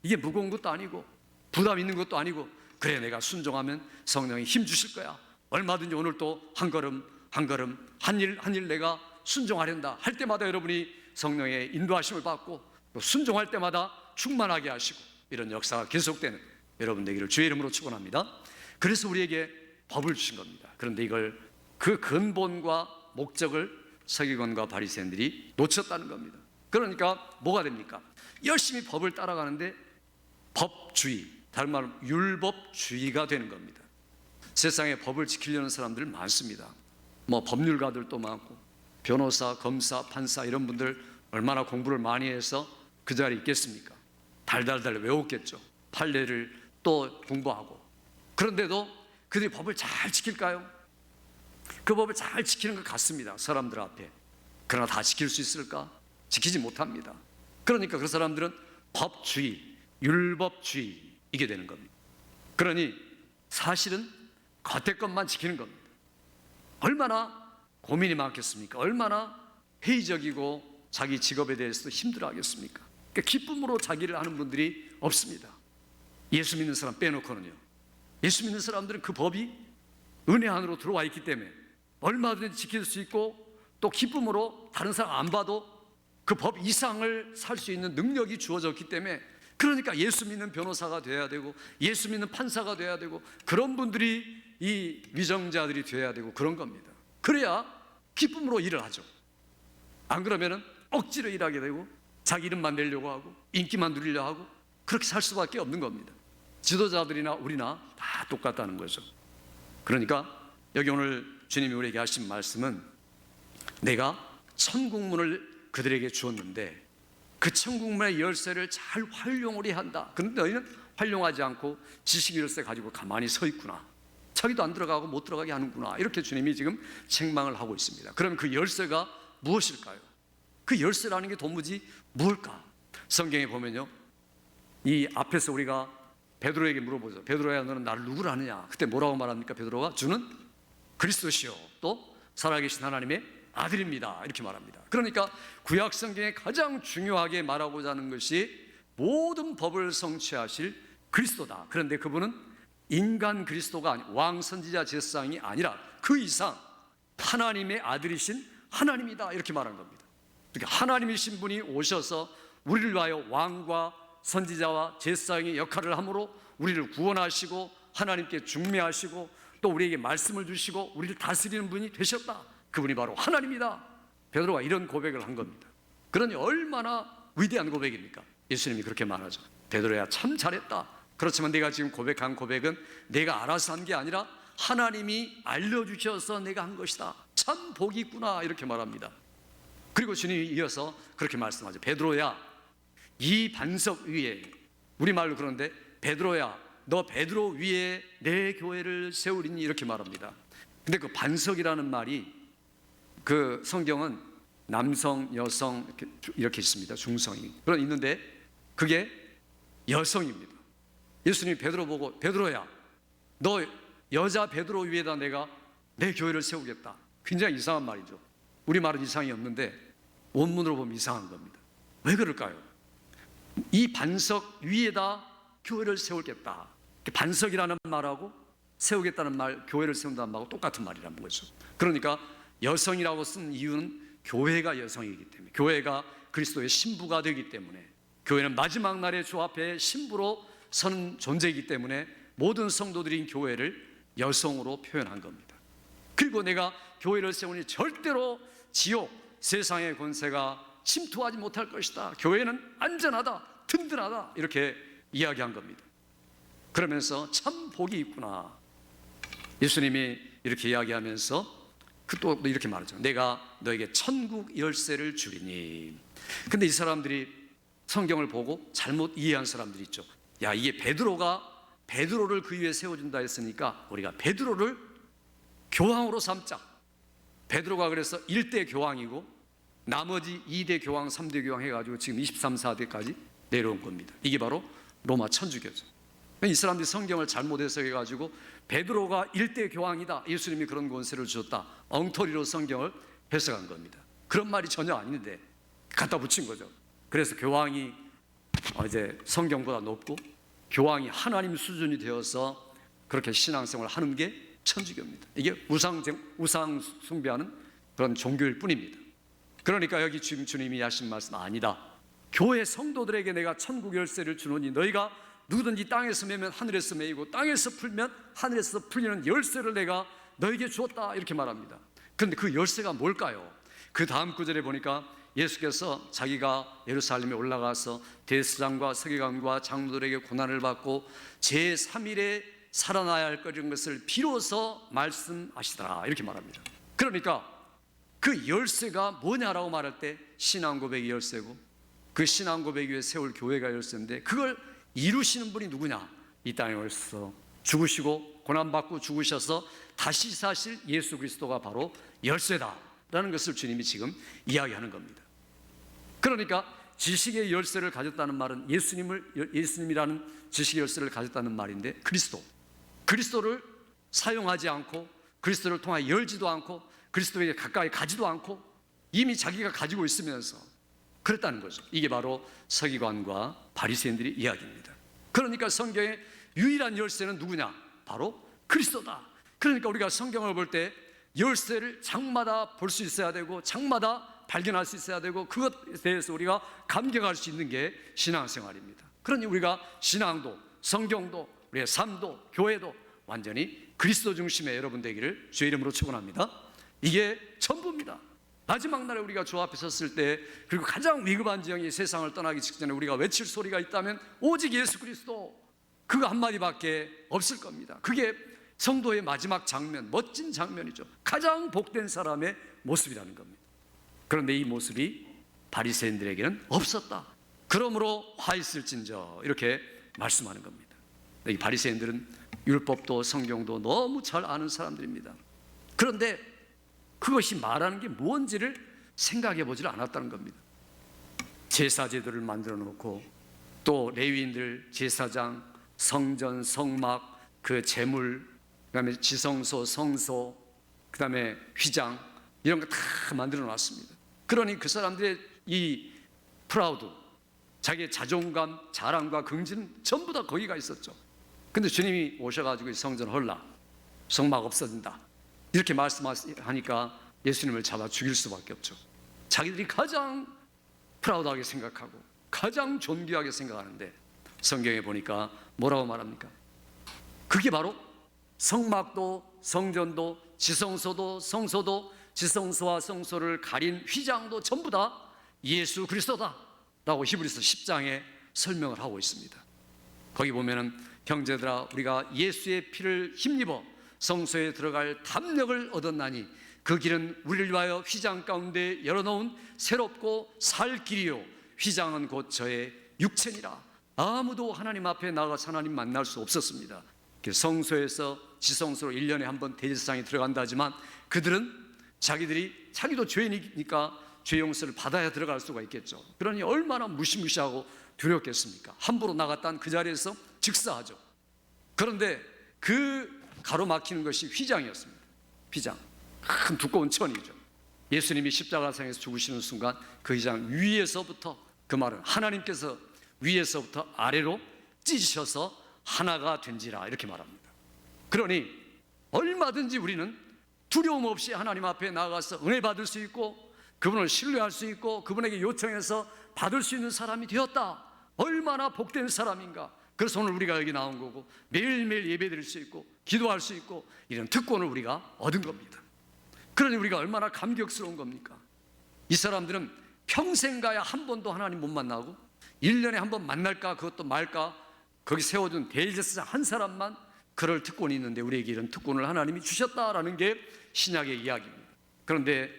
이게 무거운 것도 아니고 부담 있는 것도 아니고, 그래 내가 순종하면 성령이 힘 주실 거야, 얼마든지 오늘 또 한 걸음 한 걸음 한 일 내가 순종하련다 할 때마다 여러분이 성령의 인도하심을 받고 또 순종할 때마다 충만하게 하시고 이런 역사가 계속되는 여러분 되기를 주의 이름으로 축원합니다. 그래서 우리에게 법을 주신 겁니다. 그런데 이걸 그 근본과 목적을 서기관과 바리새인들이 놓쳤다는 겁니다. 그러니까 뭐가 됩니까? 열심히 법을 따라가는데 법주의, 다른 말로 율법주의가 되는 겁니다. 세상에 법을 지키려는 사람들 많습니다. 법률가들도 많고 변호사, 검사, 판사 이런 분들 얼마나 공부를 많이 해서 그 자리에 있겠습니까? 달달달 외웠겠죠. 판례를 또 공부하고. 그런데도 그들이 법을 잘 지킬까요? 그 법을 잘 지키는 것 같습니다, 사람들 앞에. 그러나 다 지킬 수 있을까? 지키지 못합니다. 그러니까 그 사람들은 법주의, 율법주의 이게 되는 겁니다. 그러니 사실은 겉에 것만 지키는 겁니다. 얼마나 고민이 많겠습니까? 얼마나 회의적이고 자기 직업에 대해서도 힘들어하겠습니까? 그러니까 기쁨으로 자기를 하는 분들이 없습니다. 예수 믿는 사람 빼놓고는요. 예수 믿는 사람들은 그 법이 은혜 안으로 들어와 있기 때문에 얼마든지 지킬 수 있고 또 기쁨으로 다른 사람 안 봐도 그 법 이상을 살 수 있는 능력이 주어졌기 때문에 그러니까 예수 믿는 변호사가 돼야 되고 예수 믿는 판사가 돼야 되고 그런 분들이 이 위정자들이 돼야 되고 그런 겁니다. 그래야 기쁨으로 일을 하죠. 안 그러면은 억지로 일하게 되고 자기 이름만 내려고 하고 인기만 누리려 하고 그렇게 살 수밖에 없는 겁니다. 지도자들이나 우리나 다 똑같다는 거죠. 그러니까 여기 오늘 주님이 우리에게 하신 말씀은 내가 천국문을 그들에게 주었는데 그 천국문의 열쇠를 잘 활용을 해야 한다. 그런데 너희는 활용하지 않고 지식 열쇠 가지고 가만히 서 있구나. 자기도 안 들어가고 못 들어가게 하는구나. 이렇게 주님이 지금 책망을 하고 있습니다. 그럼 그 열쇠가 무엇일까요? 그 열쇠라는 게 도무지 뭘까? 성경에 보면요, 이 앞에서 우리가 베드로에게 물어보죠. 베드로야, 너는 나를 누구로 아느냐? 그때 뭐라고 말합니까? 베드로가 주는 그리스도시요 또 살아계신 하나님의 아들입니다. 이렇게 말합니다. 그러니까 구약 성경에 가장 중요하게 말하고자 하는 것이 모든 법을 성취하실 그리스도다. 그런데 그분은 인간 그리스도가 아니 왕 선지자 제사장이 아니라 그 이상 하나님의 아들이신 하나님이다. 이렇게 말한 겁니다. 그러니까 하나님이신 분이 오셔서 우리를 위하여 왕과 선지자와 제사장의 역할을 함으로 우리를 구원하시고 하나님께 중매하시고 또 우리에게 말씀을 주시고 우리를 다스리는 분이 되셨다. 그분이 바로 하나님이다. 베드로가 이런 고백을 한 겁니다. 그러니 얼마나 위대한 고백입니까? 예수님이 그렇게 말하죠. 베드로야, 참 잘했다. 그렇지만 내가 지금 고백한 고백은 내가 알아서 한 게 아니라 하나님이 알려주셔서 내가 한 것이다. 참 복이 있구나. 이렇게 말합니다. 그리고 주님이 이어서 그렇게 말씀하죠. 베드로야, 이 반석 위에, 우리말로 그런데 베드로야, 너 베드로 위에 내 교회를 세우리니 이렇게 말합니다. 근데 그 반석이라는 말이 그 성경은 남성, 여성 이렇게 있습니다. 중성이. 그런 있는데 그게 여성입니다. 예수님이 베드로 보고 베드로야, 너 여자 베드로 위에다 내가 내 교회를 세우겠다. 굉장히 이상한 말이죠. 우리말은 이상이 없는데 원문으로 보면 이상한 겁니다. 왜 그럴까요? 이 반석 위에다 교회를 세우겠다. 반석이라는 말하고 세우겠다는 말, 교회를 세운다는 말하고 똑같은 말이라는 거죠. 그러니까 여성이라고 쓴 이유는 교회가 여성이기 때문에, 교회가 그리스도의 신부가 되기 때문에, 교회는 마지막 날의 주 앞에 신부로 서는 존재이기 때문에 모든 성도들인 교회를 여성으로 표현한 겁니다. 그리고 내가 교회를 세우니 절대로 지옥, 세상의 권세가 침투하지 못할 것이다. 교회는 안전하다, 든든하다, 이렇게 이야기한 겁니다. 그러면서 참 복이 있구나. 예수님이 이렇게 이야기하면서 또 이렇게 말하죠. 내가 너에게 천국 열쇠를 주리니. 근데 이 사람들이 성경을 보고 잘못 이해한 사람들이 있죠. 야, 이게 베드로가 베드로를 그 위에 세워준다 했으니까 우리가 베드로를 교황으로 삼자. 베드로가 그래서 1대 교황이고 나머지 2대 교황, 3대 교황 해가지고 지금 23, 4대까지 내려온 겁니다. 이게 바로 로마 천주교죠. 이 사람들이 성경을 잘못 해석해가지고 베드로가 1대 교황이다, 예수님이 그런 권세를 주셨다, 엉터리로 성경을 해석한 겁니다. 그런 말이 전혀 아닌데 갖다 붙인 거죠. 그래서 교황이 이제 성경보다 높고 교황이 하나님 수준이 되어서 그렇게 신앙생활을 하는 게 천주교입니다. 이게 우상 숭배하는 그런 종교일 뿐입니다. 그러니까 여기 지금 주님이 하신 말씀 아니다. 교회 성도들에게 내가 천국 열쇠를 주노니 너희가 누구든지 땅에서 매면 하늘에서 매이고 땅에서 풀면 하늘에서 풀리는 열쇠를 내가 너에게 주었다, 이렇게 말합니다. 그런데 그 열쇠가 뭘까요? 그 다음 구절에 보니까 예수께서 자기가 예루살렘에 올라가서 대제사장과 서기관과 장로들에게 고난을 받고 제3일에 살아나야 할 것을 비로소 말씀하시더라, 이렇게 말합니다. 그러니까 그 열쇠가 뭐냐라고 말할 때 신앙 고백이 열쇠고 그 신앙 고백 위에 세울 교회가 열쇠인데 그걸 이루시는 분이 누구냐? 이 땅에 오셔서 죽으시고 고난받고 죽으셔서 다시 사실 예수 그리스도가 바로 열쇠다. 라는 것을 주님이 지금 이야기하는 겁니다. 그러니까 지식의 열쇠를 가졌다는 말은 예수님이라는 지식의 열쇠를 가졌다는 말인데, 그리스도를 사용하지 않고 그리스도를 통해 열지도 않고 그리스도에게 가까이 가지도 않고 이미 자기가 가지고 있으면서 그랬다는 거죠. 이게 바로 서기관과 바리새인들의 이야기입니다. 그러니까 성경의 유일한 열쇠는 누구냐? 바로 그리스도다. 그러니까 우리가 성경을 볼 때 열쇠를 장마다 볼 수 있어야 되고 장마다 발견할 수 있어야 되고 그것에 대해서 우리가 감격할 수 있는 게 신앙생활입니다. 그러니 우리가 신앙도 성경도 우리의 삶도 교회도 완전히 그리스도 중심의 여러분 되기를 주의 이름으로 축원합니다. 이게 전부입니다. 마지막 날에 우리가 주 앞에 섰을 때, 그리고 가장 위급한 지경이 세상을 떠나기 직전에 우리가 외칠 소리가 있다면 오직 예수 그리스도, 그거 한마디밖에 없을 겁니다. 그게 성도의 마지막 장면, 멋진 장면이죠. 가장 복된 사람의 모습이라는 겁니다. 그런데 이 모습이 바리새인들에게는 없었다. 그러므로 화 있을진저, 이렇게 말씀하는 겁니다. 이 바리새인들은 율법도 성경도 너무 잘 아는 사람들입니다. 그런데 그것이 말하는 게 뭔지를 생각해 보질 않았다는 겁니다. 제사 제도를 만들어 놓고 또 레위인들 제사장, 성전, 성막, 그 제물, 그다음에 지성소, 성소, 그다음에 휘장, 이런 거 다 만들어 놨습니다. 그러니 그 사람들의 이 프라우드, 자기의 자존감, 자랑과 긍지는 전부 다 거기가 있었죠. 근데 주님이 오셔가지고 성전 헐라, 성막 없어진다, 이렇게 말씀하니까 예수님을 잡아 죽일 수밖에 없죠. 자기들이 가장 프라우드하게 생각하고 가장 존귀하게 생각하는데 성경에 보니까 뭐라고 말합니까? 그게 바로 성막도 성전도 지성소도 성소도 지성소와 성소를 가린 휘장도 전부 다 예수 그리스도다 라고 히브리서 10장에 설명을 하고 있습니다. 거기 보면은 형제들아, 우리가 예수의 피를 힘입어 성소에 들어갈 담력을 얻었나니 그 길은 우리를 위하여 휘장 가운데 열어놓은 새롭고 살 길이요 휘장은 곧 저의 육체니라. 아무도 하나님 앞에 나가서 하나님 만날 수 없었습니다. 성소에서 지성소로 1년에 한 번 대제사장이 들어간다 하지만 그들은 자기도 죄인이니까 죄 용서를 받아야 들어갈 수가 있겠죠. 그러니 얼마나 무시무시하고 두렵겠습니까? 함부로 나갔다는 그 자리에서 즉사하죠. 그런데 그 가로막히는 것이 휘장이었습니다. 휘장, 큰 두꺼운 천이죠. 예수님이 십자가상에서 죽으시는 순간 그 휘장 위에서부터, 그 말은 하나님께서 위에서부터 아래로 찢으셔서 하나가 된지라, 이렇게 말합니다. 그러니 얼마든지 우리는 두려움 없이 하나님 앞에 나가서 은혜 받을 수 있고 그분을 신뢰할 수 있고 그분에게 요청해서 받을 수 있는 사람이 되었다. 얼마나 복된 사람인가. 그래서 오늘 우리가 여기 나온 거고 매일매일 예배드릴 수 있고 기도할 수 있고 이런 특권을 우리가 얻은 겁니다. 그러니 우리가 얼마나 감격스러운 겁니까? 이 사람들은 평생 가야 한 번도 하나님 못 만나고 1년에 한 번 만날까 그것도 말까 거기 세워둔 대제사장 한 사람만 그럴 특권이 있는데 우리에게 이런 특권을 하나님이 주셨다라는 게 신약의 이야기입니다. 그런데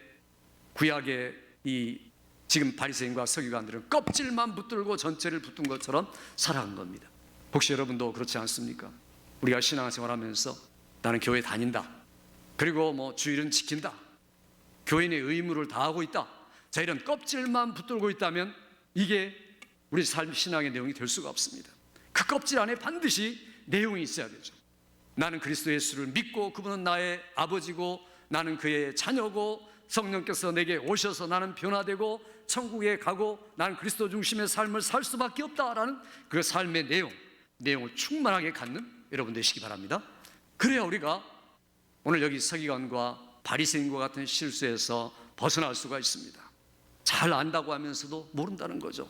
구약의 이 지금 바리새인과 서기관들은 껍질만 붙들고 전체를 붙든 것처럼 살아간 겁니다. 혹시 여러분도 그렇지 않습니까? 우리가 신앙생활하면서 나는 교회 다닌다, 그리고 뭐 주일은 지킨다, 교인의 의무를 다하고 있다, 자, 이런 껍질만 붙들고 있다면 이게 우리 삶 신앙의 내용이 될 수가 없습니다. 그 껍질 안에 반드시 내용이 있어야 되죠. 나는 그리스도 예수를 믿고 그분은 나의 아버지고 나는 그의 자녀고 성령께서 내게 오셔서 나는 변화되고 천국에 가고 나는 그리스도 중심의 삶을 살 수밖에 없다라는 그 삶의 내용을 충만하게 갖는 여러분 되시기 바랍니다. 그래야 우리가 오늘 여기 서기관과 바리새인과 같은 실수에서 벗어날 수가 있습니다. 잘 안다고 하면서도 모른다는 거죠.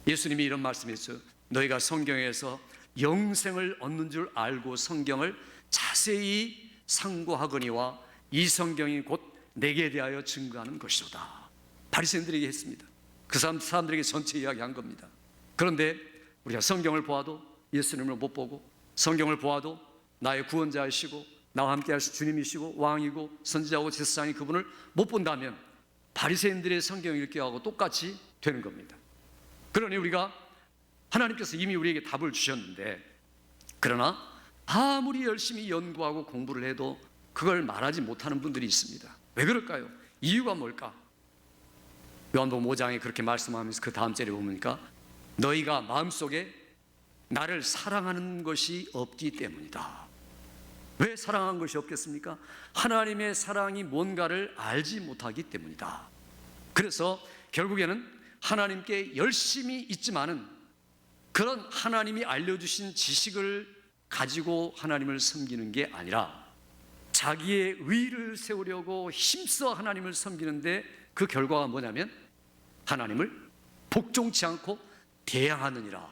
예수님이 이런 말씀했어요. 너희가 성경에서 영생을 얻는 줄 알고 성경을 자세히 상고하거니와 이 성경이 곧 내게 대하여 증거하는 것이로다. 바리새인들에게 했습니다. 그 사람들에게 전체 이야기한 겁니다. 그런데 우리가 성경을 보아도 예수님을 못 보고 성경을 보아도 나의 구원자이시고 나와 함께 하실 주님이시고 왕이고 선지자고 제사장이 그분을 못 본다면 바리새인들의 성경 읽기하고 똑같이 되는 겁니다. 그러니 우리가 하나님께서 이미 우리에게 답을 주셨는데 그러나 아무리 열심히 연구하고 공부를 해도 그걸 말하지 못하는 분들이 있습니다. 왜 그럴까요? 이유가 뭘까? 요한복음 5장에 그렇게 말씀하면서 그 다음 절에 보니까 너희가 마음속에 나를 사랑하는 것이 없기 때문이다. 왜 사랑한 것이 없겠습니까? 하나님의 사랑이 뭔가를 알지 못하기 때문이다. 그래서 결국에는 하나님께 열심히 있지만은 그런 하나님이 알려주신 지식을 가지고 하나님을 섬기는 게 아니라 자기의 의를 세우려고 힘써 하나님을 섬기는데 그 결과가 뭐냐면 하나님을 복종치 않고 대항하느니라.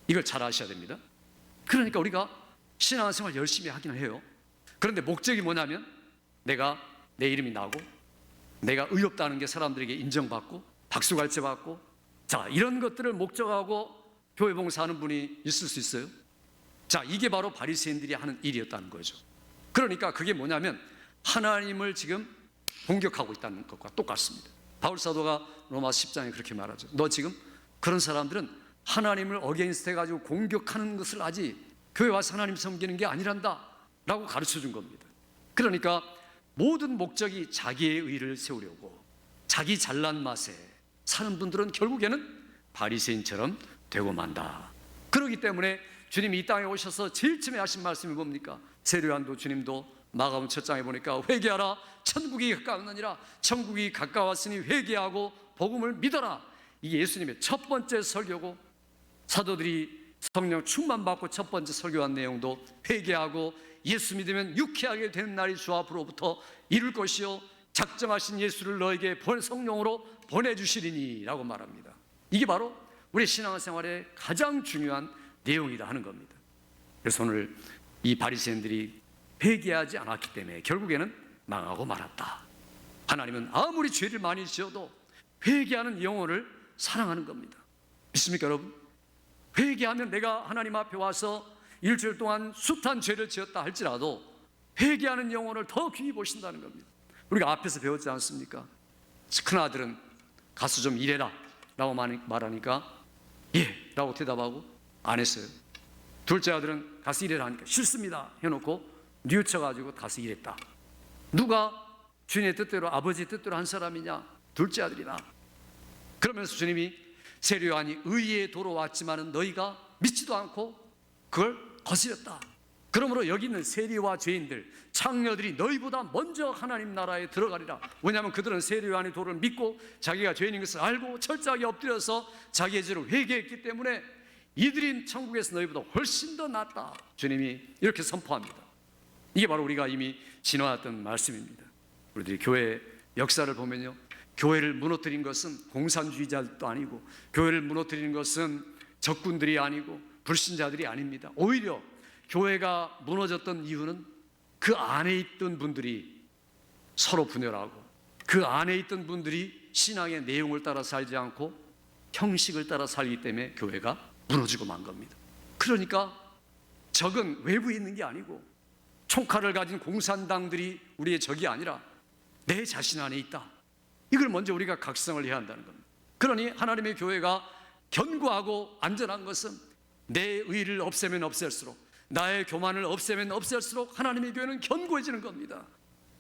이걸 잘 아셔야 됩니다. 그러니까 우리가 신앙생활 열심히 하기는 해요. 그런데 목적이 뭐냐면 내가 내 이름이 나고 내가 의롭다는 게 사람들에게 인정받고 박수갈채 받고 자 이런 것들을 목적하고 교회 봉사하는 분이 있을 수 있어요? 자 이게 바로 바리새인들이 하는 일이었다는 거죠. 그러니까 그게 뭐냐면 하나님을 지금 공격하고 있다는 것과 똑같습니다. 바울 사도가 로마 10장에 그렇게 말하죠. 너 지금 그런 사람들은 하나님을 어게인스트 해가지고 공격하는 것을 하지 교회 와서 하나님 섬기는 게 아니란다 라고 가르쳐 준 겁니다. 그러니까 모든 목적이 자기의 의를 세우려고 자기 잘난 맛에 사는 분들은 결국에는 바리새인처럼 되고 만다. 그렇기 때문에 주님이 이 땅에 오셔서 제일 처음에 하신 말씀이 뭡니까? 세례요한도 주님도 마가복음 첫 장에 보니까 회개하라 천국이 가까웠느니라 천국이 가까웠으니 회개하고 복음을 믿어라. 이게 예수님의 첫 번째 설교고 사도들이 성령 충만 받고 첫 번째 설교한 내용도 회개하고 예수 믿으면 유쾌하게 되는 날이 주 앞으로부터 이룰 것이요 작정하신 예수를 너에게 성령으로 보내주시리니 라고 말합니다. 이게 바로 우리 신앙생활의 가장 중요한 내용이다 하는 겁니다. 그래서 오늘 이 바리새인들이 회개하지 않았기 때문에 결국에는 망하고 말았다. 하나님은 아무리 죄를 많이 지어도 회개하는 영혼을 사랑하는 겁니다. 믿습니까 여러분? 회개하면 내가 하나님 앞에 와서 일주일 동안 숱한 죄를 지었다 할지라도 회개하는 영혼을 더 귀히 보신다는 겁니다. 우리가 앞에서 배웠지 않습니까? 큰아들은 가서 좀 일해라 라고 말하니까 예 라고 대답하고 안 했어요. 둘째 아들은 가서 일해라 하니까 싫습니다 해놓고 뉘우쳐가지고 가서 일했다. 누가 주님의 뜻대로 아버지 뜻대로 한 사람이냐? 둘째 아들이나. 그러면서 주님이 세례요한이 의의 도로 왔지만은 너희가 믿지도 않고 그걸 거스렸다. 그러므로 여기 있는 세리와 죄인들 창녀들이 너희보다 먼저 하나님 나라에 들어가리라. 왜냐하면 그들은 세례요한의 도를 믿고 자기가 죄인인 것을 알고 철저하게 엎드려서 자기의 죄를 회개했기 때문에 이들이 천국에서 너희보다 훨씬 더 낫다. 주님이 이렇게 선포합니다. 이게 바로 우리가 이미 지나왔던 말씀입니다. 우리들이 교회 역사를 보면요, 교회를 무너뜨린 것은 공산주의자도 아니고 교회를 무너뜨리는 것은 적군들이 아니고 불신자들이 아닙니다. 오히려 교회가 무너졌던 이유는 그 안에 있던 분들이 서로 분열하고 그 안에 있던 분들이 신앙의 내용을 따라 살지 않고 형식을 따라 살기 때문에 교회가 무너지고 만 겁니다. 그러니까 적은 외부에 있는 게 아니고 총칼을 가진 공산당들이 우리의 적이 아니라 내 자신 안에 있다. 이걸 먼저 우리가 각성을 해야 한다는 겁니다. 그러니 하나님의 교회가 견고하고 안전한 것은 내 의를 없애면 없앨수록 나의 교만을 없애면 없앨수록 하나님의 교회는 견고해지는 겁니다.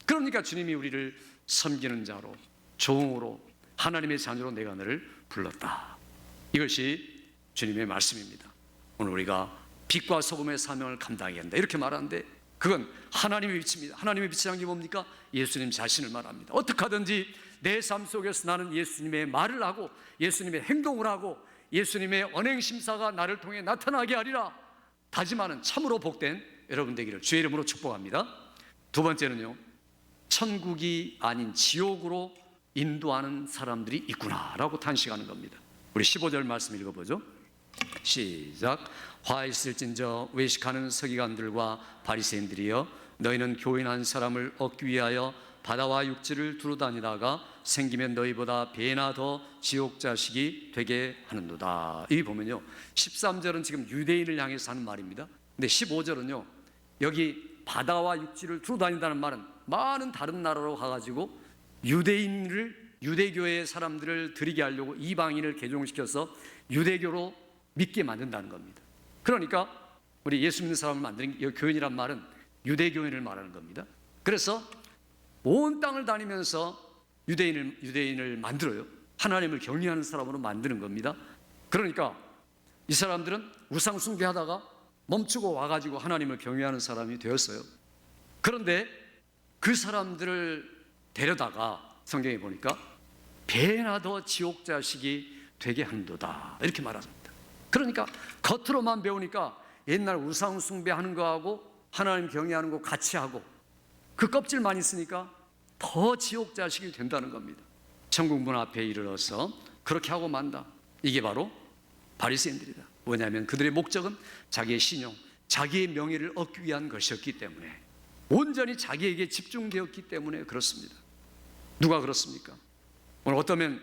그러니까 주님이 우리를 섬기는 자로 종으로 하나님의 자녀로 내가 너를 불렀다. 이것이 주님의 말씀입니다. 오늘 우리가 빛과 소금의 사명을 감당해야 한다 이렇게 말하는데 그건 하나님의 빛입니다. 하나님의 빛이라는 게 뭡니까? 예수님 자신을 말합니다. 어떻게 하든지 내 삶 속에서 나는 예수님의 말을 하고 예수님의 행동을 하고 예수님의 언행심사가 나를 통해 나타나게 하리라 다짐하는 참으로 복된 여러분 되기를 주의 이름으로 축복합니다. 두 번째는요, 천국이 아닌 지옥으로 인도하는 사람들이 있구나라고 탄식하는 겁니다. 우리 15절 말씀 읽어보죠. 시작. 화 있을진저 외식하는 서기관들과 바리새인들이여 너희는 교인한 사람을 얻기 위하여 바다와 육지를 두루 다니다가 생기면 너희보다 배나 더 지옥 자식이 되게 하는도다. 여기 보면요 13절은 지금 유대인을 향해서 하는 말입니다. 근데 15절은요 여기 바다와 육지를 두루 다닌다는 말은 많은 다른 나라로 가가지고 유대교의 사람들을 들이게 하려고 이방인을 개종시켜서 유대교로 믿게 만든다는 겁니다. 그러니까 우리 예수 믿는 사람을 만드는 교인이란 말은 유대교인을 말하는 겁니다. 그래서 온 땅을 다니면서 유대인을 만들어요. 하나님을 경외하는 사람으로 만드는 겁니다. 그러니까 이 사람들은 우상 숭배하다가 멈추고 와가지고 하나님을 경외하는 사람이 되었어요. 그런데 그 사람들을 데려다가 성경에 보니까 배나 더 지옥 자식이 되게 한도다 이렇게 말합니다. 그러니까 겉으로만 배우니까 옛날 우상 숭배하는 거하고 하나님 경외하는 거 같이 하고 그 껍질만 있으니까 더 지옥 자식이 된다는 겁니다. 천국 문 앞에 이르러서 그렇게 하고 만다. 이게 바로 바리새인들이다. 왜냐하면 그들의 목적은 자기의 신용, 자기의 명예를 얻기 위한 것이었기 때문에, 온전히 자기에게 집중되었기 때문에 그렇습니다. 누가 그렇습니까? 오늘 어떠면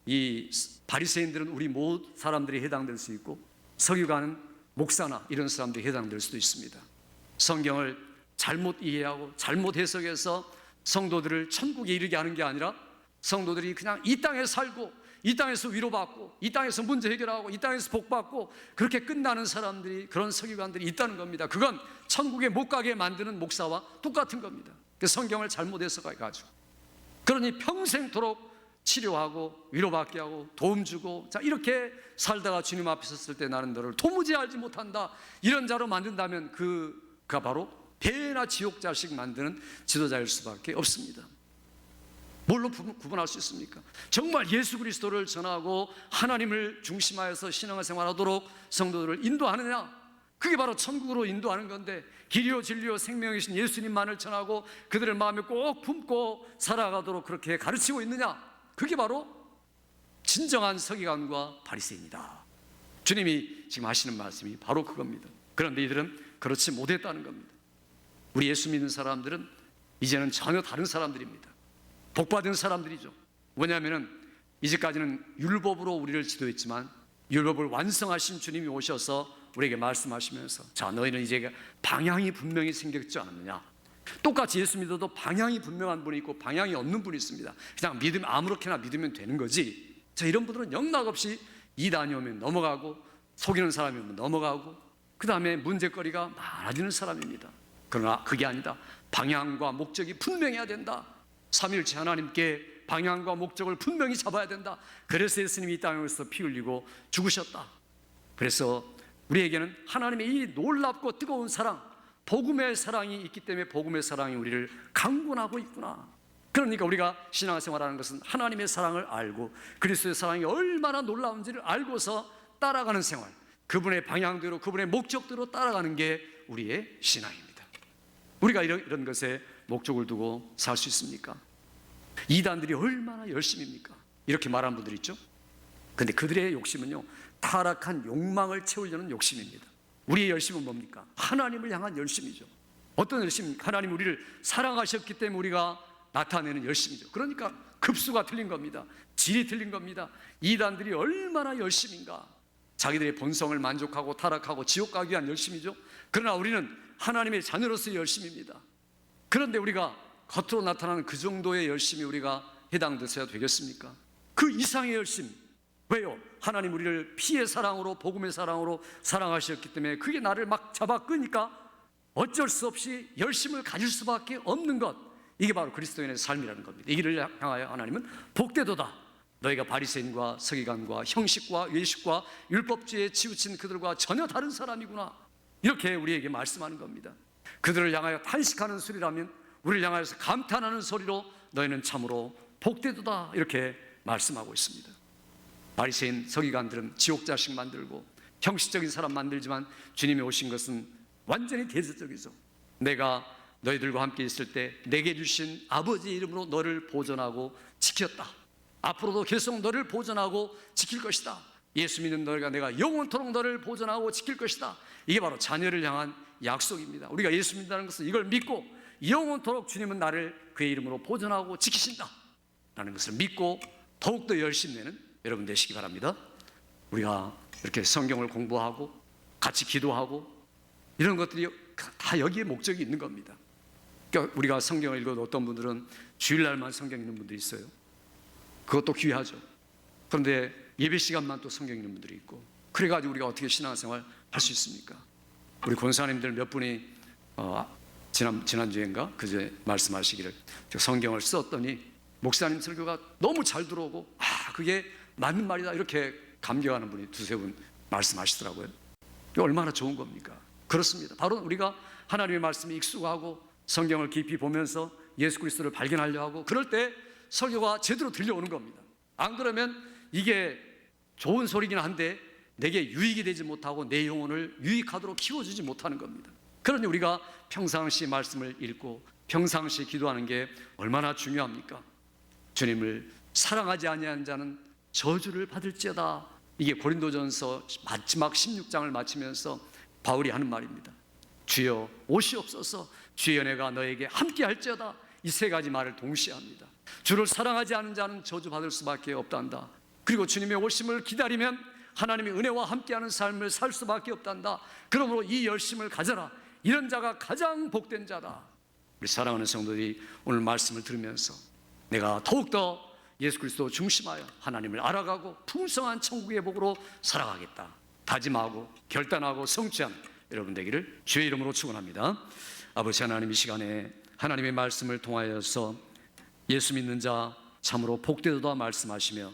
이 바리새인들은 우리 모든 사람들이 해당될 수 있고, 서기관은 목사나 이런 사람들이 해당될 수도 있습니다. 성경을 잘못 이해하고 잘못 해석해서 성도들을 천국에 이르게 하는 게 아니라 성도들이 그냥 이 땅에 살고 이 땅에서 위로받고 이 땅에서 문제 해결하고 이 땅에서 복받고 그렇게 끝나는 사람들이, 그런 서기관들이 있다는 겁니다. 그건 천국에 못 가게 만드는 목사와 똑같은 겁니다. 그 성경을 잘못 해석해가지고, 그러니 평생토록 치료하고 위로받게 하고 도움 주고, 자 이렇게 살다가 주님 앞에 섰을 때 나는 너를 도무지 알지 못한다 이런 자로 만든다면 그가 바로 배나 지옥 자식 만드는 지도자일 수밖에 없습니다. 뭘로 구분할 수 있습니까? 정말 예수 그리스도를 전하고 하나님을 중심하여서 신앙생활하도록 성도들을 인도하느냐? 그게 바로 천국으로 인도하는 건데, 길이요 진리요 생명이신 예수님만을 전하고 그들의 마음에 꼭 품고 살아가도록 그렇게 가르치고 있느냐? 그게 바로 진정한 서기관과 바리새인이다. 주님이 지금 하시는 말씀이 바로 그겁니다. 그런데 이들은 그렇지 못했다는 겁니다. 우리 예수 믿는 사람들은 이제는 전혀 다른 사람들입니다. 복받은 사람들이죠. 왜냐하면 이제까지는 율법으로 우리를 지도했지만 율법을 완성하신 주님이 오셔서 우리에게 말씀하시면서, 자 너희는 이제 방향이 분명히 생겼지 않느냐. 똑같이 예수 믿어도 방향이 분명한 분이 있고 방향이 없는 분이 있습니다. 그냥 믿으면 아무렇게나 믿으면 되는 거지. 자 이런 분들은 영락없이 이단이 오면 넘어가고 속이는 사람이 오면 넘어가고 그 다음에 문제거리가 많아지는 사람입니다. 그러나 그게 아니다. 방향과 목적이 분명해야 된다. 삼위일체 하나님께 방향과 목적을 분명히 잡아야 된다. 그래서 예수님이 이 땅에서 피 흘리고 죽으셨다. 그래서 우리에게는 하나님의 이 놀랍고 뜨거운 사랑, 복음의 사랑이 있기 때문에 복음의 사랑이 우리를 강권하고 있구나. 그러니까 우리가 신앙생활하는 것은 하나님의 사랑을 알고 그리스도의 사랑이 얼마나 놀라운지를 알고서 따라가는 생활, 그분의 방향대로 그분의 목적대로 따라가는 게 우리의 신앙입니다. 우리가 이런 것에 목적을 두고 살 수 있습니까? 이단들이 얼마나 열심입니까? 이렇게 말하는 분들이 있죠. 근데 그들의 욕심은요, 타락한 욕망을 채우려는 욕심입니다. 우리의 열심은 뭡니까? 하나님을 향한 열심이죠. 어떤 열심입니까? 하나님 우리를 사랑하셨기 때문에 우리가 나타내는 열심이죠. 그러니까 급수가 틀린 겁니다. 질이 틀린 겁니다. 이단들이 얼마나 열심인가. 자기들의 본성을 만족하고 타락하고 지옥 가기 위한 열심이죠. 그러나 우리는 하나님의 자녀로서의 열심입니다. 그런데 우리가 겉으로 나타나는 그 정도의 열심이 우리가 해당되어야 되겠습니까? 그 이상의 열심. 왜요? 하나님 우리를 피의 사랑으로 복음의 사랑으로 사랑하셨기 때문에 그게 나를 막 잡아 끄니까 어쩔 수 없이 열심을 가질 수밖에 없는 것. 이게 바로 그리스도인의 삶이라는 겁니다. 이 길을 향하여 하나님은 복되도다. 너희가 바리새인과 서기관과 형식과 외식과 율법주의에 치우친 그들과 전혀 다른 사람이구나. 이렇게 우리에게 말씀하는 겁니다. 그들을 향하여 탄식하는 소리라면 우리를 향하여서 감탄하는 소리로 너희는 참으로 복되도다. 이렇게 말씀하고 있습니다. 바리새인 서기관들은 지옥 자식 만들고 형식적인 사람 만들지만 주님이 오신 것은 완전히 대조적이죠. 내가 너희들과 함께 있을 때 내게 주신 아버지의 이름으로 너를 보존하고 지켰다. 앞으로도 계속 너를 보존하고 지킬 것이다. 예수 믿는 너희가 내가 영원토록 너를 보존하고 지킬 것이다. 이게 바로 자녀를 향한 약속입니다. 우리가 예수 믿는다는 것은 이걸 믿고 영원토록 주님은 나를 그의 이름으로 보존하고 지키신다 라는 것을 믿고 더욱더 열심히 내는 여러분 되시기 바랍니다. 우리가 이렇게 성경을 공부하고 같이 기도하고 이런 것들이 다 여기에 목적이 있는 겁니다. 그러니까 우리가 성경을 읽어도 어떤 분들은 주일날만 성경 읽는 분들이 있어요. 그것도 귀하죠. 그런데 예배 시간만 또 성경 읽는 분들이 있고, 그래가지고 우리가 어떻게 신앙생활 할 수 있습니까? 우리 권사님들 몇 분이 지난주인가 그제 말씀하시기를 성경을 썼더니 목사님 설교가 너무 잘 들어오고 그게 맞는 말이다 이렇게 감격하는 분이 두세 분 말씀하시더라고요. 이게 얼마나 좋은 겁니까? 그렇습니다. 바로 우리가 하나님의 말씀에 익숙하고 성경을 깊이 보면서 예수 그리스도를 발견하려 하고 그럴 때 설교가 제대로 들려오는 겁니다. 안 그러면 이게 좋은 소리긴 한데 내게 유익이 되지 못하고 내 영혼을 유익하도록 키워주지 못하는 겁니다. 그러니 우리가 평상시 말씀을 읽고 평상시 기도하는 게 얼마나 중요합니까? 주님을 사랑하지 아니하는 자는 저주를 받을지어다. 이게 고린도전서 마지막 16장을 마치면서 바울이 하는 말입니다. 주여 오시옵소서. 주의 은혜가 너에게 함께할지어다. 이 세 가지 말을 동시에 합니다. 주를 사랑하지 않은 자는 저주받을 수밖에 없단다. 그리고 주님의 오심을 기다리면 하나님의 은혜와 함께하는 삶을 살 수밖에 없단다. 그러므로 이 열심을 가져라. 이런 자가 가장 복된 자다. 우리 사랑하는 성도들이 오늘 말씀을 들으면서 내가 더욱더 예수 그리스도 중심하여 하나님을 알아가고 풍성한 천국의 복으로 살아가겠다 다짐하고 결단하고 성취한 여러분 되기를 주의 이름으로 축원합니다. 아버지 하나님, 이 시간에 하나님의 말씀을 통하여서 예수 믿는 자 참으로 복되도다 말씀하시며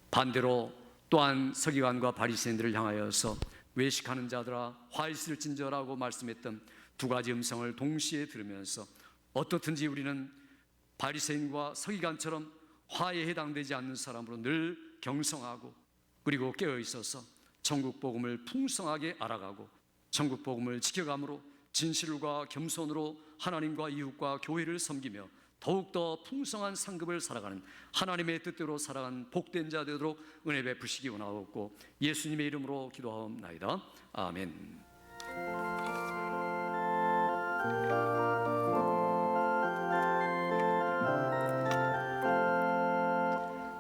반대로 또한 서기관과 바리새인들을 향하여서 외식하는 자들아 화 있을진저라고 말씀했던 두 가지 음성을 동시에 들으면서 어떻든지 우리는 바리새인과 서기관처럼 화에 해당되지 않는 사람으로 늘 경성하고 그리고 깨어 있어서 천국 복음을 풍성하게 알아가고 천국 복음을 지켜감으로 진실과 겸손으로 하나님과 이웃과 교회를 섬기며 더욱더 풍성한 상급을 살아가는 하나님의 뜻대로 살아가는 복된 자 되도록 은혜 베푸시기 원하옵고 예수님의 이름으로 기도하옵나이다. 아멘.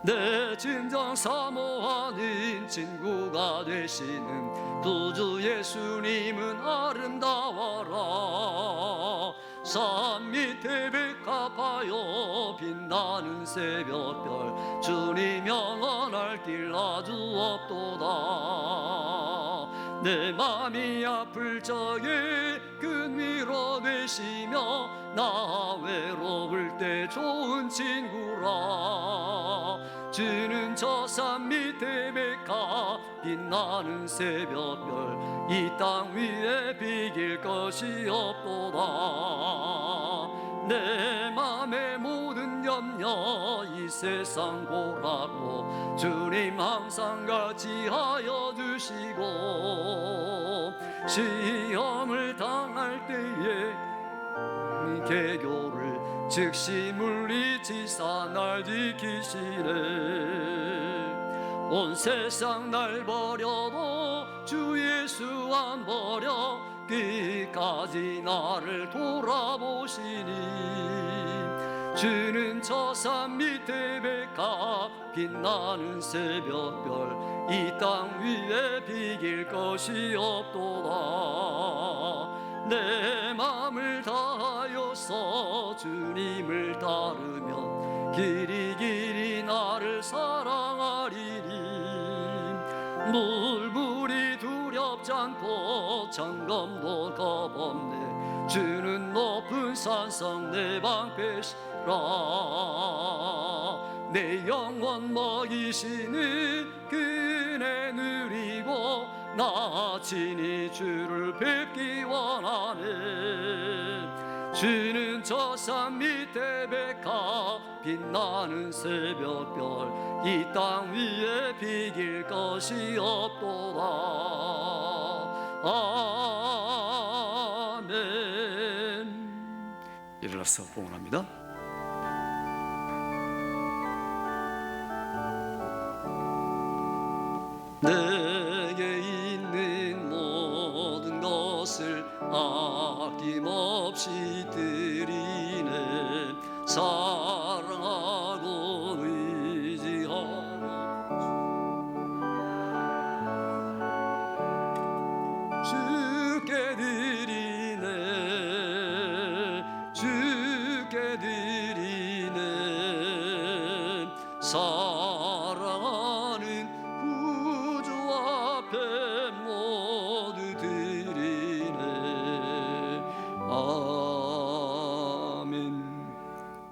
내 진정 사모하는 친구가 되시는 구주 예수님은 아름다워라. 산 밑에 백합하여 빛나는 새벽별 주님 영원할 길 아주 없도다. 내 맘이 아플 적에 큰 위로 되시며 나 외로울 때 좋은 친구라. 주는 저 산 밑에 백합 빛나는 새벽별 이 땅 위에 비길 것이 없도다. 내 맘의 모든 염려 이 세상 보라고 주님 항상 같이 하여 주시고 시험을 당할 때에 개교를 즉시 물리치사 날 지키시네. 온 세상 날 버려도 주 예수 안 버려 끝까지 나를 돌아보시니. 주는 저 산 밑에 백합 빛나는 새벽별 이 땅 위에 비길 것이 없도다. 내 맘을 다하여서 주님을 따르면 길이 나를 사랑하리니. 물불이 두렵지 않고 점검도 겁없네. 주는 높은 산성 내 방패시라. 내 영혼 먹이시는 그네 누리고 나 친히 주를 뵙기 원하네. 주는 저 산 밑에 백합 빛나는 새벽별 이 땅 위에 비길 것이 없도다. 아멘. 일어나서 봉헌합니다. 내게 있는 모든 것을 아낌없이 드리네. 사랑하고 의지하며 주께 드리네. 주께 드리네. 사랑하는 구주 앞에 모두 드리네. 아멘.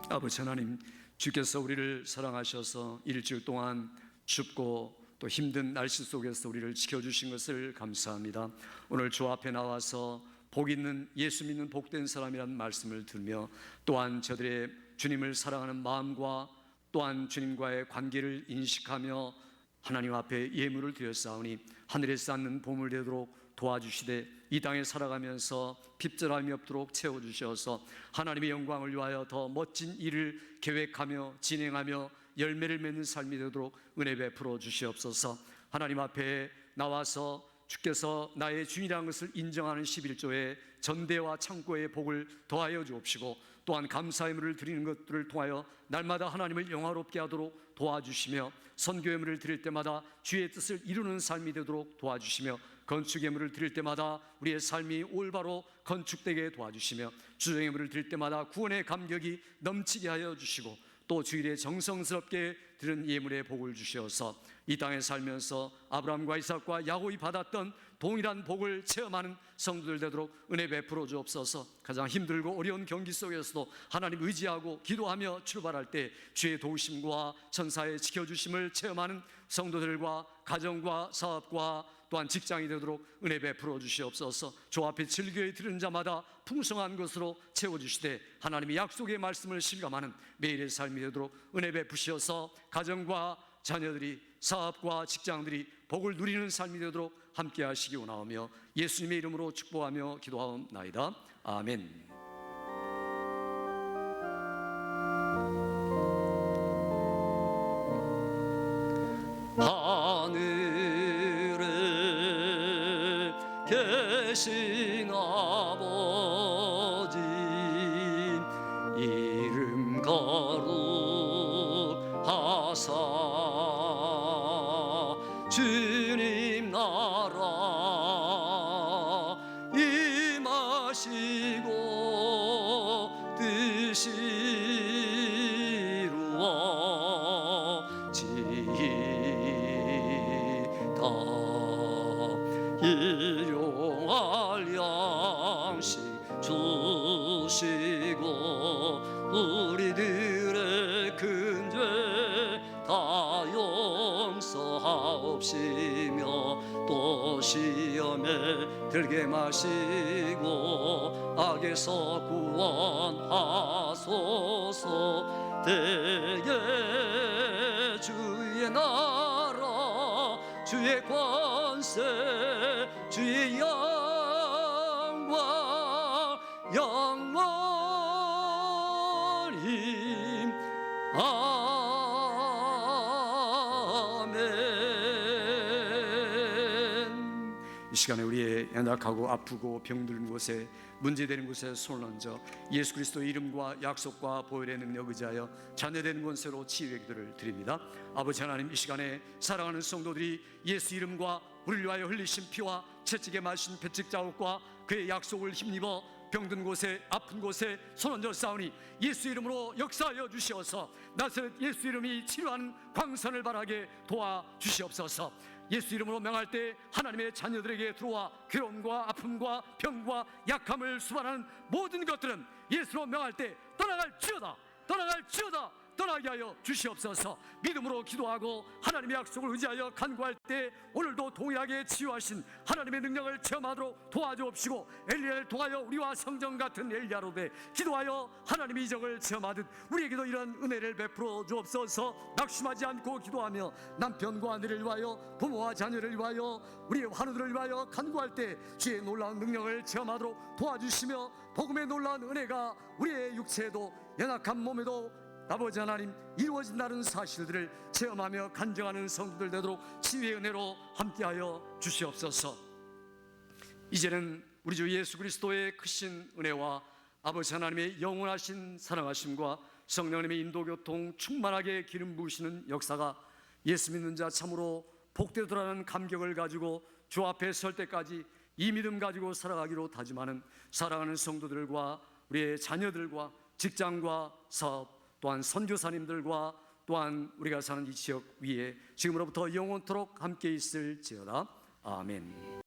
아버지 하나님, 주께서 우리를 사랑하셔서 일주일 동안 춥고 또 힘든 날씨 속에서 우리를 지켜주신 것을 감사합니다. 오늘 주 앞에 나와서 복 있는 예수 믿는 복된 사람이라는 말씀을 들으며 또한 저들의 주님을 사랑하는 마음과 또한 주님과의 관계를 인식하며 하나님 앞에 예물을 드렸사오니 하늘에 쌓는 보물 되도록 도와주시되 이 땅에 살아가면서 핍절함이 없도록 채워주셔서 하나님의 영광을 위하여 더 멋진 일을 계획하며 진행하며 열매를 맺는 삶이 되도록 은혜 베풀어 주시옵소서. 하나님 앞에 나와서 주께서 나의 주인이라는 것을 인정하는 11조의 전대와 창고의 복을 더하여 주옵시고 또한 감사의 예물을 드리는 것들을 통하여 날마다 하나님을 영화롭게 하도록 도와주시며 선교 예물을 드릴 때마다 주의 뜻을 이루는 삶이 되도록 도와주시며 건축 예물을 드릴 때마다 우리의 삶이 올바로 건축되게 도와주시며 주정 예물을 드릴 때마다 구원의 감격이 넘치게 하여 주시고 또 주일에 정성스럽게 드린 예물의 복을 주시어서 이 땅에 살면서 아브라함과 이삭과 야곱이 받았던 동일한 복을 체험하는 성도들 되도록 은혜 베풀어 주옵소서. 가장 힘들고 어려운 경기 속에서도 하나님 의지하고 기도하며 출발할 때 주의 도우심과 천사의 지켜주심을 체험하는 성도들과 가정과 사업과 또한 직장이 되도록 은혜 베풀어 주시옵소서. 주 앞에 즐거이 들은 자마다 풍성한 것으로 채워주시되 하나님의 약속의 말씀을 실감하는 매일의 삶이 되도록 은혜 베푸시어서 가정과 자녀들이 사업과 직장들이 복을 누리는 삶이 되도록 함께 하시기 원하오며 예수님의 이름으로 축복하며 기도하옵나이다. 아멘. 하늘에 계신 아버지 이름 거룩하사 주님 나라 임하시고 뜻이 이루어지이다. 일용할 양식 주시고 우리들의 큰 죄 다 용서하옵시며 또 시험에 들게 마시고 악에서 구원하소서. 대개 주의 나라 주의 권세 주의 영광 영원히 아멘. 이 시간에 우리의 연약하고 아프고 병든 곳에 문제되는 곳에 손을 얹어 예수 그리스도의 이름과 약속과 보혈의 능력 의지하여 자녀되는 권세로 치유의 기도를 드립니다. 아버지 하나님, 이 시간에 사랑하는 성도들이 예수 이름과 우리를 위하여 흘리신 피와 채찍에 마신 배측 자국과 그의 약속을 힘입어 병든 곳에 아픈 곳에 손 얹어 싸우니 예수 이름으로 역사하여 주시어서 나사렛 예수 이름이 치료하는 광선을 발하게 도와주시옵소서. 예수 이름으로 명할 때 하나님의 자녀들에게 들어와 괴로움과 아픔과 병과 약함을 수반하는 모든 것들은 예수로 명할 때 떠나갈지어다 떠나갈지어다 떠나게 하여 주시옵소서. 믿음으로 기도하고 하나님의 약속을 의지하여 간구할 때 오늘도 동일하게 치유하신 하나님의 능력을 체험하도록 도와주옵시고 엘리야를 통하여 우리와 성전 같은 엘리야로 돼 기도하여 하나님의 이적을 체험하듯 우리에게도 이런 은혜를 베풀어 주옵소서. 낙심하지 않고 기도하며 남편과 아내를 위하여 부모와 자녀를 위하여 우리의 환우들을 위하여 간구할 때 주의 놀라운 능력을 체험하도록 도와주시며 복음의 놀라운 은혜가 우리의 육체에도 연약한 몸에도 아버지 하나님 이루어진다는 사실들을 체험하며 간증하는 성도들 되도록 치유의 은혜로 함께하여 주시옵소서. 이제는 우리 주 예수 그리스도의 크신 은혜와 아버지 하나님의 영원하신 사랑하심과 성령님의 인도교통 충만하게 기름 부으시는 역사가 예수 믿는 자 참으로 복되더라는 감격을 가지고 주 앞에 설 때까지 이 믿음 가지고 살아가기로 다짐하는 사랑하는 성도들과 우리의 자녀들과 직장과 사업 또한 선교사님들과 또한 우리가 사는 이 지역 위에 지금으로부터 영원토록 함께 있을지어다. 아멘.